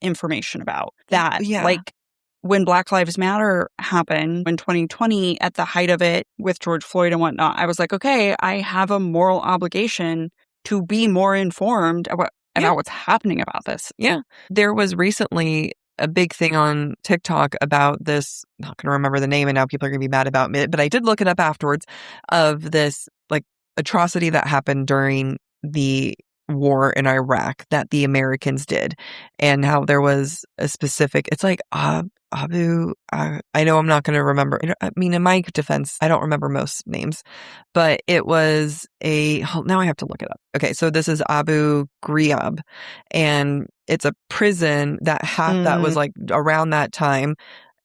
information about that. Like when Black Lives Matter happened in 2020, at the height of it with George Floyd and whatnot, I was like, okay, I have a moral obligation to be more informed about what's happening about this. Yeah. There was recently a big thing on TikTok about this. I'm not going to remember the name and now people are going to be mad about me, but I did look it up afterwards, of this like atrocity that happened during the war in Iraq that the Americans did, and how there was a specific, it's like I know I'm not going to remember. I mean, in my defense, I don't remember most names, but it was now I have to look it up. Okay, so this is Abu Ghraib, and it's a prison that that was like around that time.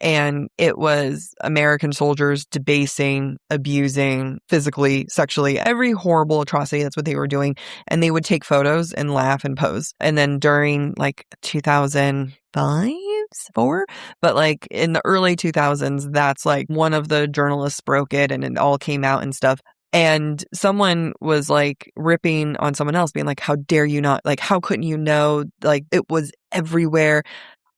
And it was American soldiers debasing, abusing, physically, sexually, every horrible atrocity. That's what they were doing. And they would take photos and laugh and pose. And then during like 2005, 4, but like in the early 2000s, that's like one of the journalists broke it and it all came out and stuff. And someone was like ripping on someone else, being like, how dare you not? Like, how couldn't you know? Like, it was everywhere.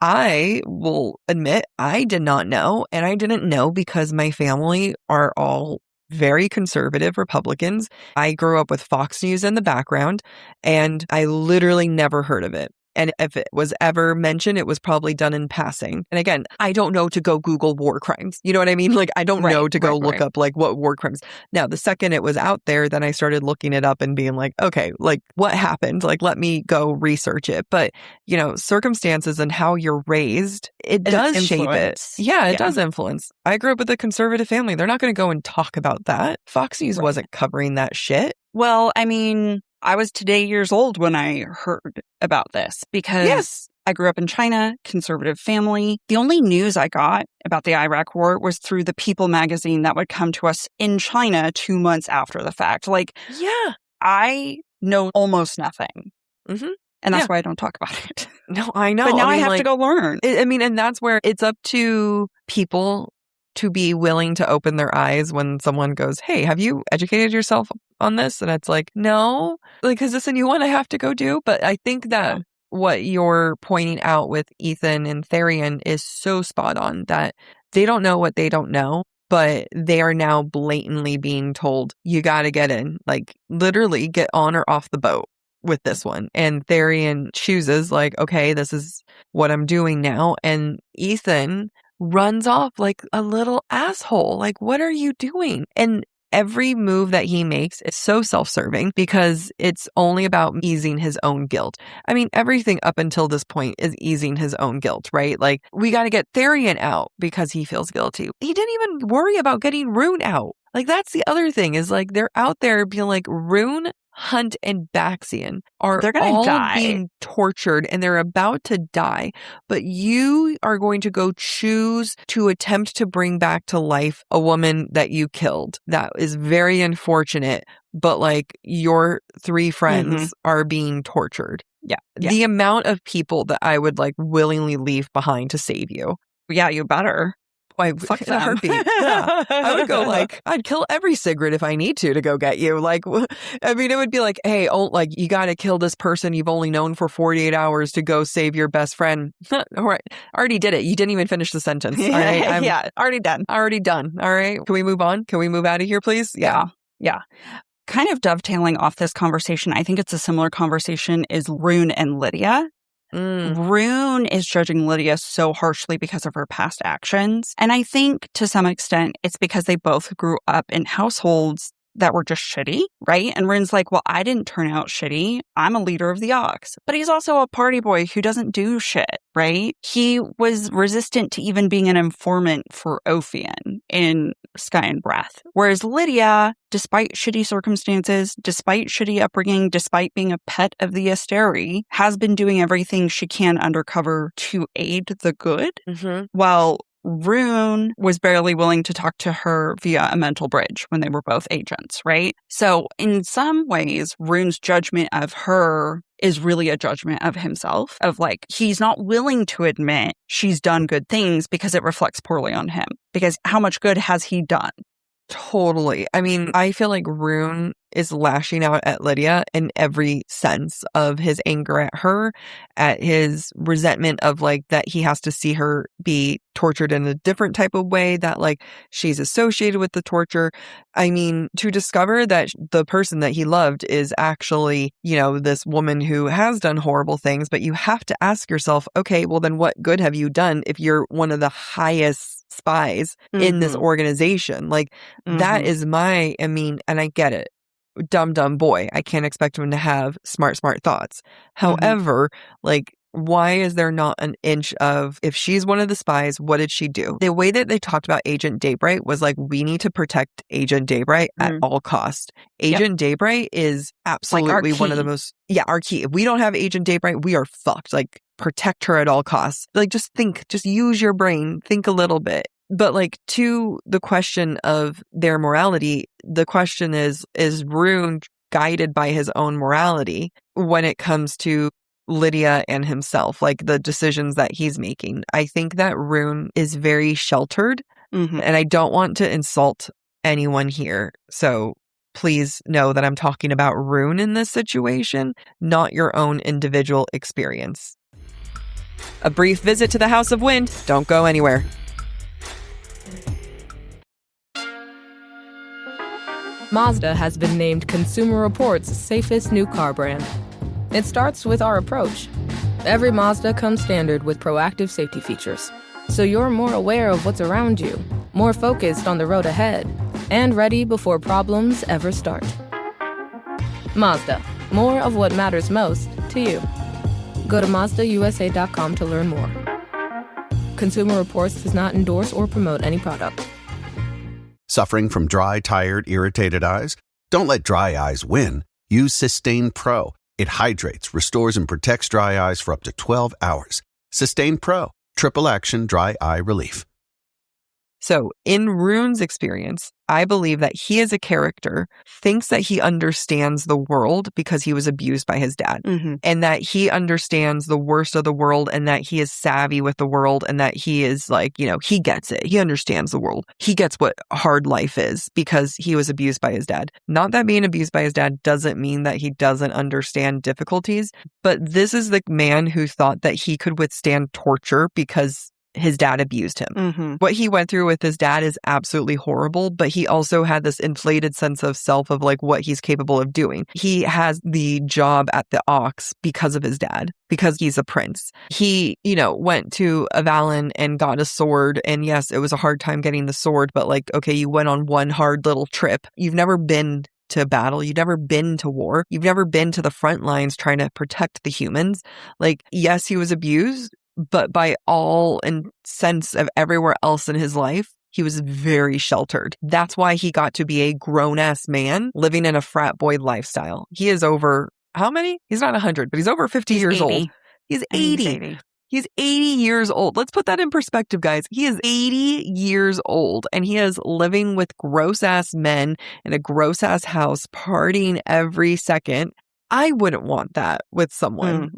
I will admit I did not know, and I didn't know because my family are all very conservative Republicans. I grew up with Fox News in the background, and I literally never heard of it. And if it was ever mentioned, it was probably done in passing. And again, I don't know to go Google war crimes. You know what I mean? Like, I don't know to go look up like what war crimes. Now, the second it was out there, then I started looking it up and being like, okay, like what happened? Like, let me go research it. But, you know, circumstances and how you're raised, it does shape it. Yeah, it does influence. I grew up with a conservative family. They're not going to go and talk about that. Fox News wasn't covering that shit. Well, I mean, I was today years old when I heard about this because I grew up in China, conservative family. The only news I got about the Iraq war was through the People magazine that would come to us in China 2 months after the fact. Like, I know almost nothing. And that's why I don't talk about it. No, I know. But now I have to go learn. I mean, and that's where it's up to people to be willing to open their eyes when someone goes, hey, have you educated yourself on this? And it's like, no, like, is this a new one I have to go do? But I think that what you're pointing out with Ethan and Tharian is so spot on, that they don't know what they don't know, but they are now blatantly being told, you got to get in, like literally get on or off the boat with this one. And Tharian chooses like, okay, this is what I'm doing now. And Ethan runs off like a little asshole. Like, what are you doing? And every move that he makes is so self-serving because it's only about easing his own guilt. I mean, everything up until this point is easing his own guilt, right? Like, we got to get Tharian out because he feels guilty. He didn't even worry about getting Ruhn out. Like, that's the other thing, is like they're out there being like, Ruhn, Hunt, and Baxian are all being tortured and they're about to die, but you are going to go choose to attempt to bring back to life a woman that you killed. That is very unfortunate, but like, your 3 friends are being tortured. Yeah. The amount of people that I would like willingly leave behind to save you. Yeah, you better. Fuck them. a heartbeat. Yeah. I would go like, I'd kill every Sigrid if I need to go get you. Like, I mean, it would be like, hey, you got to kill this person you've only known for 48 hours to go save your best friend. All right. Already did it. You didn't even finish the sentence. All right. Yeah. Already done. Already done. All right. Can we move on? Can we move out of here, please? Yeah. Kind of dovetailing off this conversation, I think it's a similar conversation is Ruhn and Lidia. Ruhn is judging Lidia so harshly because of her past actions. And I think to some extent it's because they both grew up in households that were just shitty, right? And Ruhn's like, well, I didn't turn out shitty. I'm a leader of the Ox. But he's also a party boy who doesn't do shit, right? He was resistant to even being an informant for Ophion in Sky and Breath. Whereas Lidia, despite shitty circumstances, despite shitty upbringing, despite being a pet of the Asteri, has been doing everything she can undercover to aid the good, while Ruhn was barely willing to talk to her via a mental bridge when they were both agents, right? So in some ways, Ruhn's judgment of her is really a judgment of himself, of like, he's not willing to admit she's done good things because it reflects poorly on him. Because how much good has he done? Totally. I mean, I feel like Ruhn is lashing out at Lidia in every sense of his anger at her, at his resentment of like that he has to see her be tortured in a different type of way, that like she's associated with the torture. I mean, to discover that the person that he loved is actually, you know, this woman who has done horrible things, but you have to ask yourself, okay, well then what good have you done if you're one of the highest spies in this organization? Like that is I mean, and I get it. Dumb boy. I can't expect him to have smart thoughts. However, like, why is there not an inch of, if she's one of the spies, what did she do? The way that they talked about Agent Daybright was like, we need to protect Agent Daybright at all costs. Agent Daybright is absolutely like one of the most, our key. If we don't have Agent Daybright, we are fucked. Like, protect her at all costs. Like, just think, just use your brain, think a little bit. But like, to the question of their morality, the question is Ruhn guided by his own morality when it comes to Lidia and himself, like the decisions that he's making? I think that Ruhn is very sheltered, and I don't want to insult anyone here. So please know that I'm talking about Ruhn in this situation, not your own individual experience. A brief visit to the House of Wind. Don't go anywhere. Mazda has been named Consumer Reports' safest new car brand. It starts with our approach. Every Mazda comes standard with proactive safety features, so you're more aware of what's around you, more focused on the road ahead, and ready before problems ever start. Mazda, more of what matters most to you. Go to MazdaUSA.com to learn more. Consumer Reports does not endorse or promote any product. Suffering from dry, tired, irritated eyes? Don't let dry eyes win. Use Sustain Pro. It hydrates, restores, and protects dry eyes for up to 12 hours. Sustain Pro. Triple action dry eye relief. So in Ruhn's experience, I believe that he as a character thinks that he understands the world because he was abused by his dad, and that he understands the worst of the world, and that he is savvy with the world, and that he is like, you know, he gets it. He understands the world. He gets what hard life is because he was abused by his dad. Not that being abused by his dad doesn't mean that he doesn't understand difficulties, but this is the man who thought that he could withstand torture because his dad abused him. What he went through with his dad is absolutely horrible, but he also had this inflated sense of self of like what he's capable of doing. He has the job at the Ox because of his dad, because he's a prince. He, you know, went to Avalon and got a sword. And yes, it was a hard time getting the sword, but like, okay, you went on one hard little trip. You've never been to battle. You've never been to war. You've never been to the front lines trying to protect the humans. Like, yes, he was abused, but by all and sense of everywhere else in his life, he was very sheltered. That's why he got to be a grown-ass man living in a frat boy lifestyle. He is over, how many? He's not 100, but he's over 50 years 80. old. He's 80. He's 80 years old. Let's put that in perspective, guys. He is 80 years old, and he is living with gross-ass men in a gross-ass house, partying every second. I wouldn't want that with someone.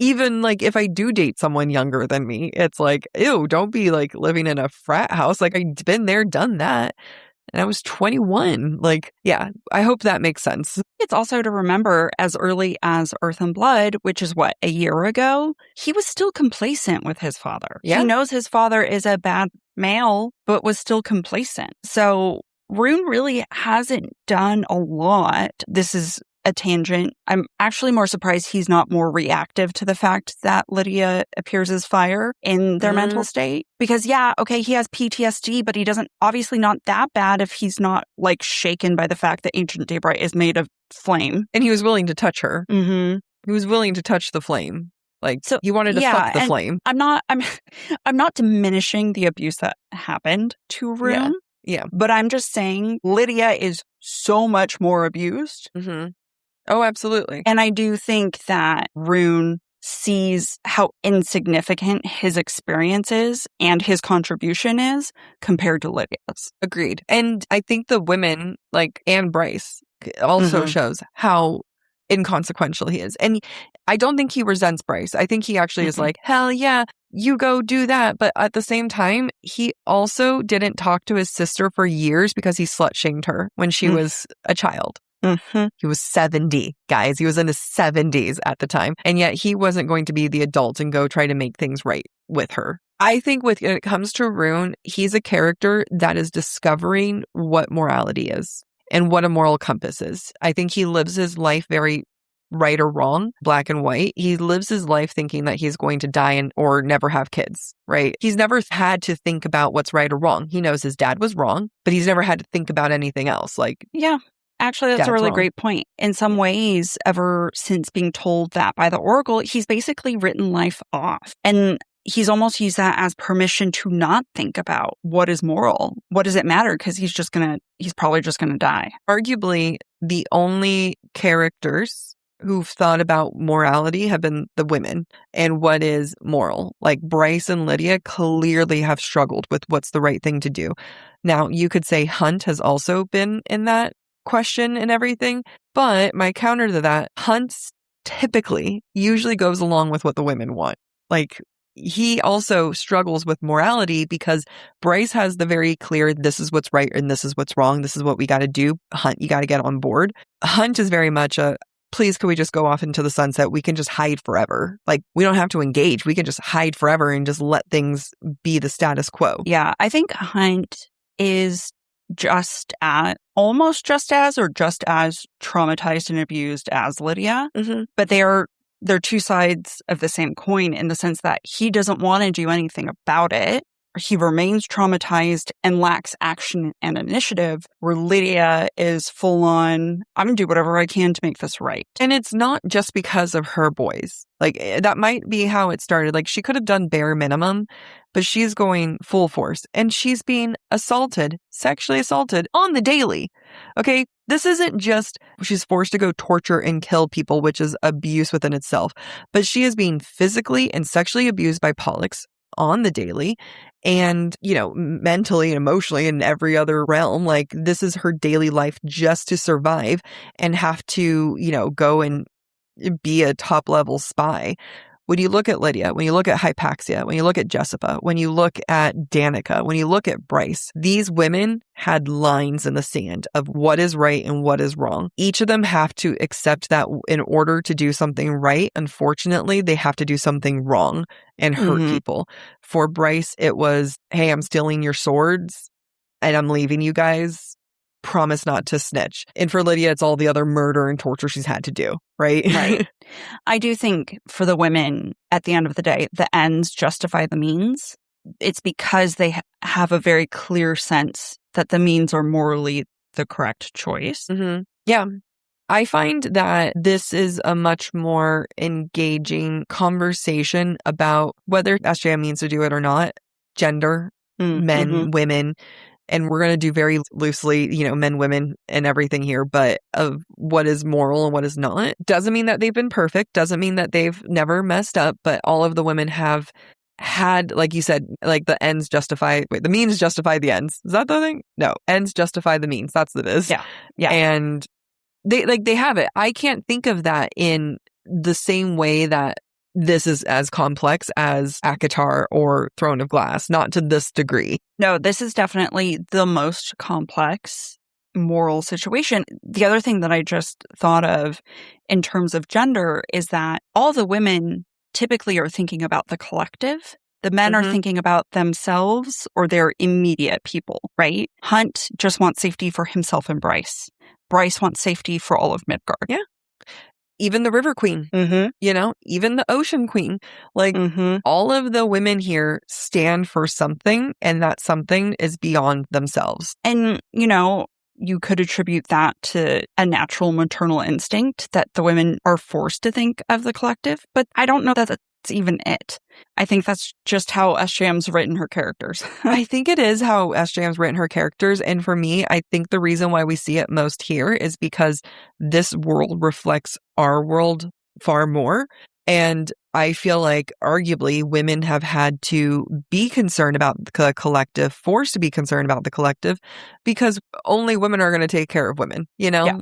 Even like if I do date someone younger than me, it's like, ew, don't be like living in a frat house. Like I've been there, done that. And I was 21. Like, yeah, I hope that makes sense. It's also to remember as early as Earth and Blood, which is what, a year ago, he was still complacent with his father. Yeah. He knows his father is a bad male, but was still complacent. So Ruhn really hasn't done a lot. This is a tangent. I'm actually more surprised he's not more reactive to the fact that Lidia appears as fire in their mental state. Because yeah, okay, he has PTSD, but he doesn't, obviously not that bad if he's not like shaken by the fact that Ancient Daybright is made of flame. And he was willing to touch her. Mm-hmm. He was willing to touch the flame. Like, so he wanted to fuck the flame. I'm not diminishing the abuse that happened to Ruhn. Yeah. But I'm just saying Lidia is so much more abused. Mm-hmm. Oh, absolutely. And I do think that Ruhn sees how insignificant his experience is and his contribution is compared to Lydia's. Agreed. And I think the women, like Anne Bryce, also shows how inconsequential he is. And I don't think he resents Bryce. I think he actually is like, hell yeah, you go do that. But at the same time, he also didn't talk to his sister for years because he slut-shamed her when she was a child. He was 70, guys. He was in his 70s at the time. And yet he wasn't going to be the adult and go try to make things right with her. I think when it comes to Ruhn, he's a character that is discovering what morality is and what a moral compass is. I think he lives his life very right or wrong, black and white. He lives his life thinking that he's going to die or never have kids, right? He's never had to think about what's right or wrong. He knows his dad was wrong, but he's never had to think about anything else. Like, yeah. Actually, that's a really great point. In some ways, ever since being told that by the Oracle, he's basically written life off. And he's almost used that as permission to not think about what is moral. What does it matter? Because he's probably just going to die. Arguably, the only characters who've thought about morality have been the women and what is moral. Like Bryce and Lidia clearly have struggled with what's the right thing to do. Now, you could say Hunt has also been in that question and everything, but my counter to that, Hunt typically usually goes along with what the women want. Like, he also struggles with morality because Bryce has the very clear, this is what's right and this is what's wrong, this is what we got to do. Hunt, you got to get on board. Hunt is very much a, please, can we just go off into the sunset? We can just hide forever. Like, we don't have to engage. We can just hide forever and just let things be the status quo. Yeah, I think Hunt is almost just as traumatized and abused as Lidia. But they're two sides of the same coin in the sense that he doesn't want to do anything about it. He remains traumatized and lacks action and initiative, where Lidia is full on, I'm going to do whatever I can to make this right. And it's not just because of her boys. Like, that might be how it started. Like, she could have done bare minimum, but she's going full force and she's being sexually assaulted on the daily. Okay. This isn't just she's forced to go torture and kill people, which is abuse within itself, but she is being physically and sexually abused by Pollux on the daily and, mentally and emotionally in every other realm. Like, this is her daily life just to survive and have to, go and be a top level spy. When you look at Lidia, when you look at Hypaxia, when you look at Jessica, when you look at Danica, when you look at Bryce, these women had lines in the sand of what is right and what is wrong. Each of them have to accept that in order to do something right, unfortunately, they have to do something wrong and hurt people. For Bryce, it was, hey, I'm stealing your swords and I'm leaving you guys. Promise not to snitch. And for Lidia, it's all the other murder and torture she's had to do, right? Right. I do think for the women, at the end of the day, the ends justify the means. It's because they have a very clear sense that the means are morally the correct choice. Yeah. I find that this is a much more engaging conversation about whether SJM means to do it or not, gender, men, women. And we're going to do very loosely, men, women, and everything here, but of what is moral and what is not. Doesn't mean that they've been perfect. Doesn't mean that they've never messed up, but all of the women have had, like you said, like the means justify the ends. Is that the thing? No, ends justify the means. That's what it is. Yeah. And They have it. I can't think of that in the same way that this is as complex as ACOTAR or Throne of Glass, not to this degree. No, this is definitely the most complex moral situation. The other thing that I just thought of in terms of gender is that all the women typically are thinking about the collective. The men are thinking about themselves or their immediate people, right? Hunt just wants safety for himself and Bryce. Bryce wants safety for all of Midgard. Yeah. Even the River Queen, you know, even the Ocean Queen, like all of the women here stand for something, and that something is beyond themselves. And, you know, you could attribute that to a natural maternal instinct that the women are forced to think of the collective, but I don't know that that's even it. I think that's just how SJM's written her characters. I think it is how SJM's written her characters. And for me, I think the reason why we see it most here is because this world reflects our world far more. And I feel like arguably women have had to be concerned about the collective, forced to be concerned about the collective, because only women are going to take care of women, you know?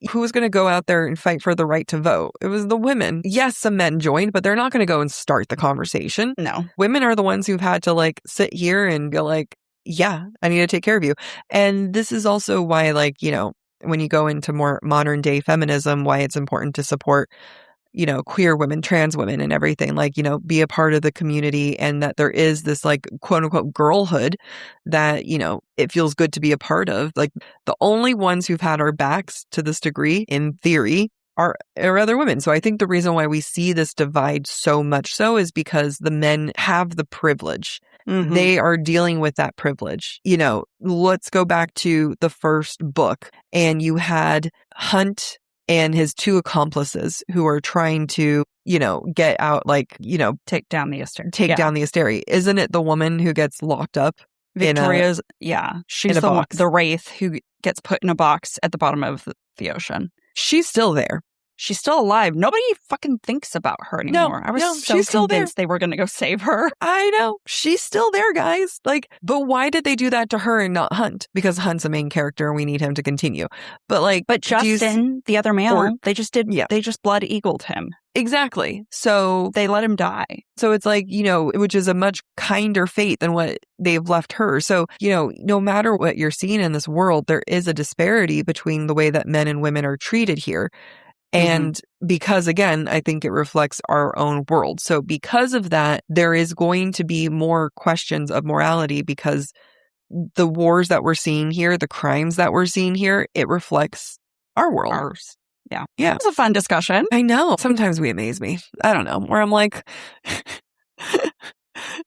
Who was going to go out there and fight for the right to vote? It was the women. Yes, some men joined, but they're not going to go and start the conversation. No. Women are the ones who've had to like sit here and go like, yeah, I need to take care of you. And this is also why, like, you know, when you go into more modern day feminism, why it's important to support, you know, queer women, trans women and everything, like, you know, be a part of the community, and that there is this like quote unquote girlhood that, you know, it feels good to be a part of. Like the only ones who've had our backs to this degree in theory are other women. So I think the reason why we see this divide so much so is because the men have the privilege. They are dealing with that privilege. You know, let's go back to the first book, and you had Hunt and his two accomplices who are trying to, you know, get out, like, you know, take down the Asteri. Down the Asteri. Isn't it the woman who gets locked up? Victoria's, she's the wraith who gets put in a box at the bottom of the ocean. She's still there. She's still alive. Nobody fucking thinks about her anymore. I was so she's still convinced they were going to go save her. I know. She's still there, guys. Like, but why did they do that to her and not Hunt? Because Hunt's a main character and we need him to continue. But like, but Justin, the other male, they just blood eagled him. Exactly. So they let him die. So it's like, you know, which is a much kinder fate than what they've left her. So, you know, no matter what you're seeing in this world, there is a disparity between the way that men and women are treated here. And because, again, I think it reflects our own world. So because of that, there is going to be more questions of morality, because the wars that we're seeing here, the crimes that we're seeing here, it reflects our world. Ours. Yeah. Yeah. It was a fun discussion. I know. Sometimes we amaze me. I don't know. Where I'm like...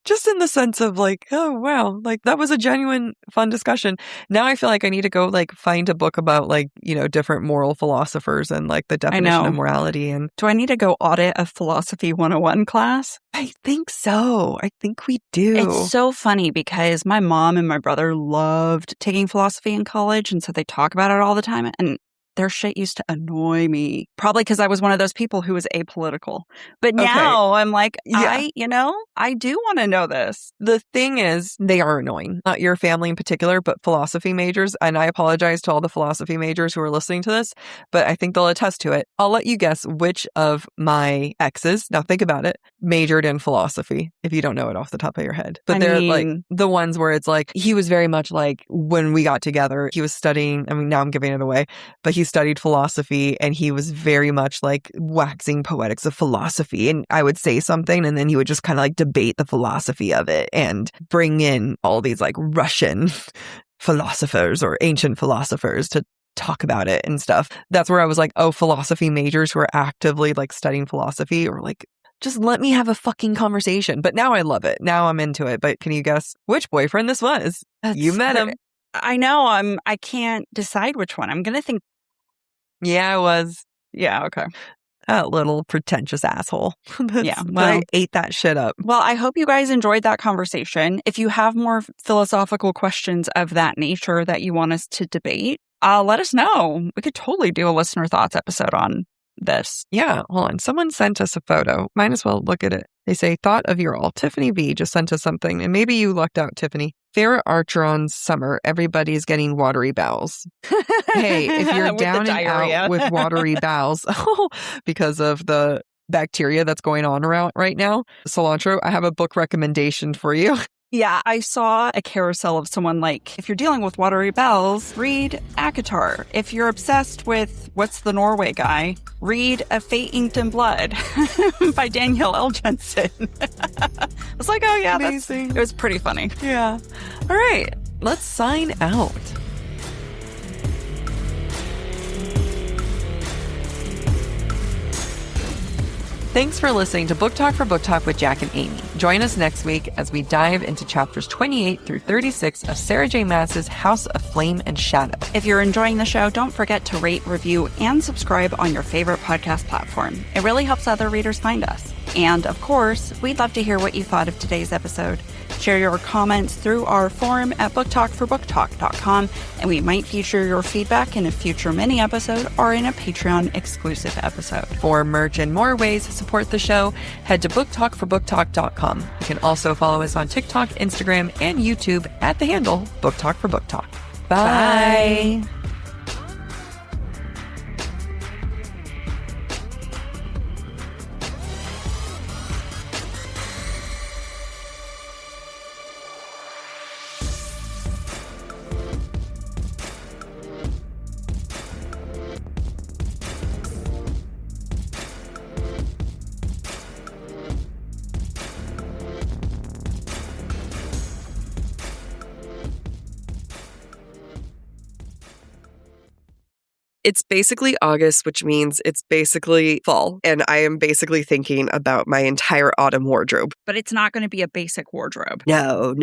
just in the sense of like, oh, wow, like that was a genuine fun discussion. Now I feel like I need to go like find a book about like, you know, different moral philosophers and like the definition of morality. And do I need to go audit a philosophy 101 class? I think so. I think we do. It's so funny because my mom and my brother loved taking philosophy in college. And so they talk about it all the time. And their shit used to annoy me. Probably because I was one of those people who was apolitical. But now I'm like, I do want to know this. The thing is, they are annoying. Not your family in particular, but philosophy majors. And I apologize to all the philosophy majors who are listening to this, but I think they'll attest to it. I'll let you guess which of my exes, now think about it, majored in philosophy, if you don't know it off the top of your head. But they're like the ones where it's like, he was very much like, when we got together, he was studying, I mean, now I'm giving it away, but he studied philosophy, and he was very much like waxing poetics of philosophy. And I would say something, and then he would just kind of like debate the philosophy of it and bring in all these like Russian philosophers or ancient philosophers to talk about it and stuff. That's where I was like, oh, philosophy majors who are actively like studying philosophy, or like, just let me have a fucking conversation. But now I love it. Now I'm into it. But can you guess which boyfriend this was? You met him. I know. I can't decide which one. I'm going to think. Yeah, I was. Yeah, okay. That little pretentious asshole. Yeah, well, I ate that shit up. Well, I hope you guys enjoyed that conversation. If you have more philosophical questions of that nature that you want us to debate, let us know. We could totally do a listener thoughts episode on this. Yeah, hold on. Someone sent us a photo. Might as well look at it. They say, thought of your all. Tiffany B just sent us something, and maybe you lucked out, Tiffany. favorite Archeron's summer. Everybody's getting watery bowels. Hey, if you're down and out with watery bowels because of the bacteria that's going on around right now, cilantro, I have a book recommendation for you. Yeah, I saw a carousel of someone like, if you're dealing with watery bowels, read ACOTAR. If you're obsessed with, what's the Norway guy, read A Fate Inked in Blood by Danielle L. Jensen. I was like, oh yeah, amazing. It was pretty funny. Yeah. All right, let's sign out. Thanks for listening to Book Talk for Book Talk with Jack and Amy. Join us next week as we dive into chapters 28 through 36 of Sarah J. Maas's House of Flame and Shadow. If you're enjoying the show, don't forget to rate, review, and subscribe on your favorite podcast platform. It really helps other readers find us. And of course, we'd love to hear what you thought of today's episode. Share your comments through our forum at booktalkforbooktalk.com, and we might feature your feedback in a future mini episode or in a Patreon exclusive episode. For merch and more ways to support the show, head to booktalkforbooktalk.com. You can also follow us on TikTok, Instagram, and YouTube at the handle Book Talk for Book Talk. Bye. It's basically August, which means it's basically fall. And I am basically thinking about my entire autumn wardrobe. But it's not going to be a basic wardrobe. No.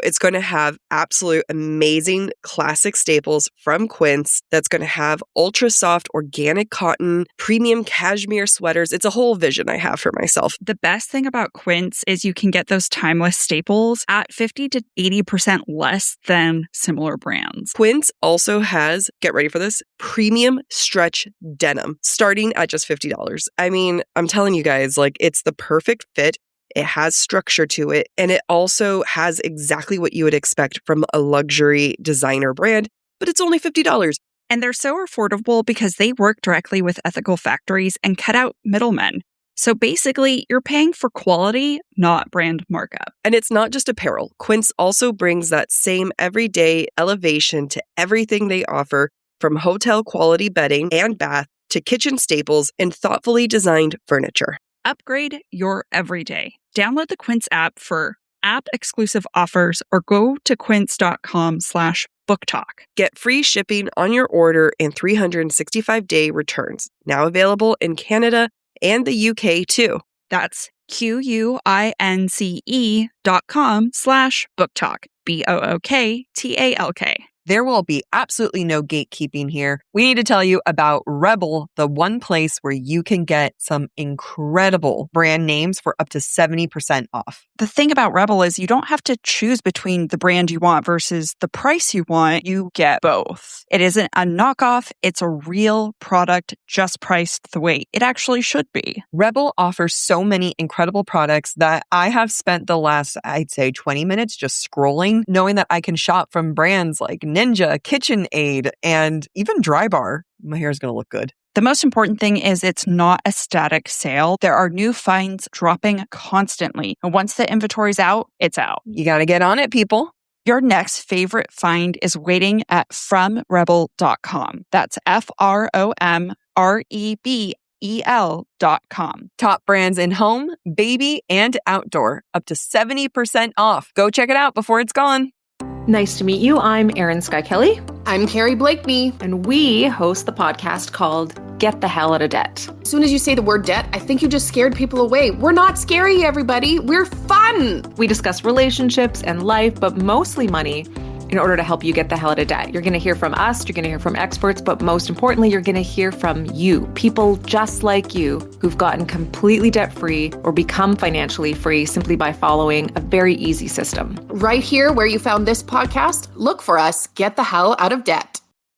It's going to have absolute amazing classic staples from Quince that's going to have ultra soft organic cotton, premium cashmere sweaters. It's a whole vision I have for myself. The best thing about Quince is you can get those timeless staples at 50 to 80% less than similar brands. Quince also has, get ready for this, premium stretch denim starting at just $50. I mean, I'm telling you guys, like, it's the perfect fit. It has structure to it, and it also has exactly what you would expect from a luxury designer brand, but it's only $50. And they're so affordable because they work directly with ethical factories and cut out middlemen. So basically, you're paying for quality, not brand markup. And it's not just apparel. Quince also brings that same everyday elevation to everything they offer, from hotel quality bedding and bath to kitchen staples and thoughtfully designed furniture. Upgrade your everyday. Download the Quince app for app-exclusive offers or go to quince.com/booktalk. Get free shipping on your order and 365-day returns. Now available in Canada and the UK too. That's QUINCE.com/booktalk. BOOKTALK. There will be absolutely no gatekeeping here. We need to tell you about Rebel, the one place where you can get some incredible brand names for up to 70% off. The thing about Rebel is you don't have to choose between the brand you want versus the price you want. You get both. It isn't a knockoff. It's a real product just priced the way it actually should be. Rebel offers so many incredible products that I have spent the last, I'd say, 20 minutes just scrolling, knowing that I can shop from brands like Ninja, KitchenAid, and even Drybar. My hair is going to look good. The most important thing is it's not a static sale. There are new finds dropping constantly. And once the inventory's out, it's out. You got to get on it, people. Your next favorite find is waiting at FromRebel.com. That's FROMREBEL.com. Top brands in home, baby, and outdoor. Up to 70% off. Go check it out before it's gone. Nice to meet you. I'm Erin Sky Kelly. I'm Carrie Blakeney. And we host the podcast called Get the Hell Out of Debt. As soon as you say the word debt, I think you just scared people away. We're not scary, everybody. We're fun. We discuss relationships and life, but mostly money, in order to help you get the hell out of debt. You're going to hear from us, you're going to hear from experts, but most importantly, you're going to hear from you, people just like you who've gotten completely debt-free or become financially free simply by following a very easy system. Right here where you found this podcast, look for us, Get the Hell Out of Debt.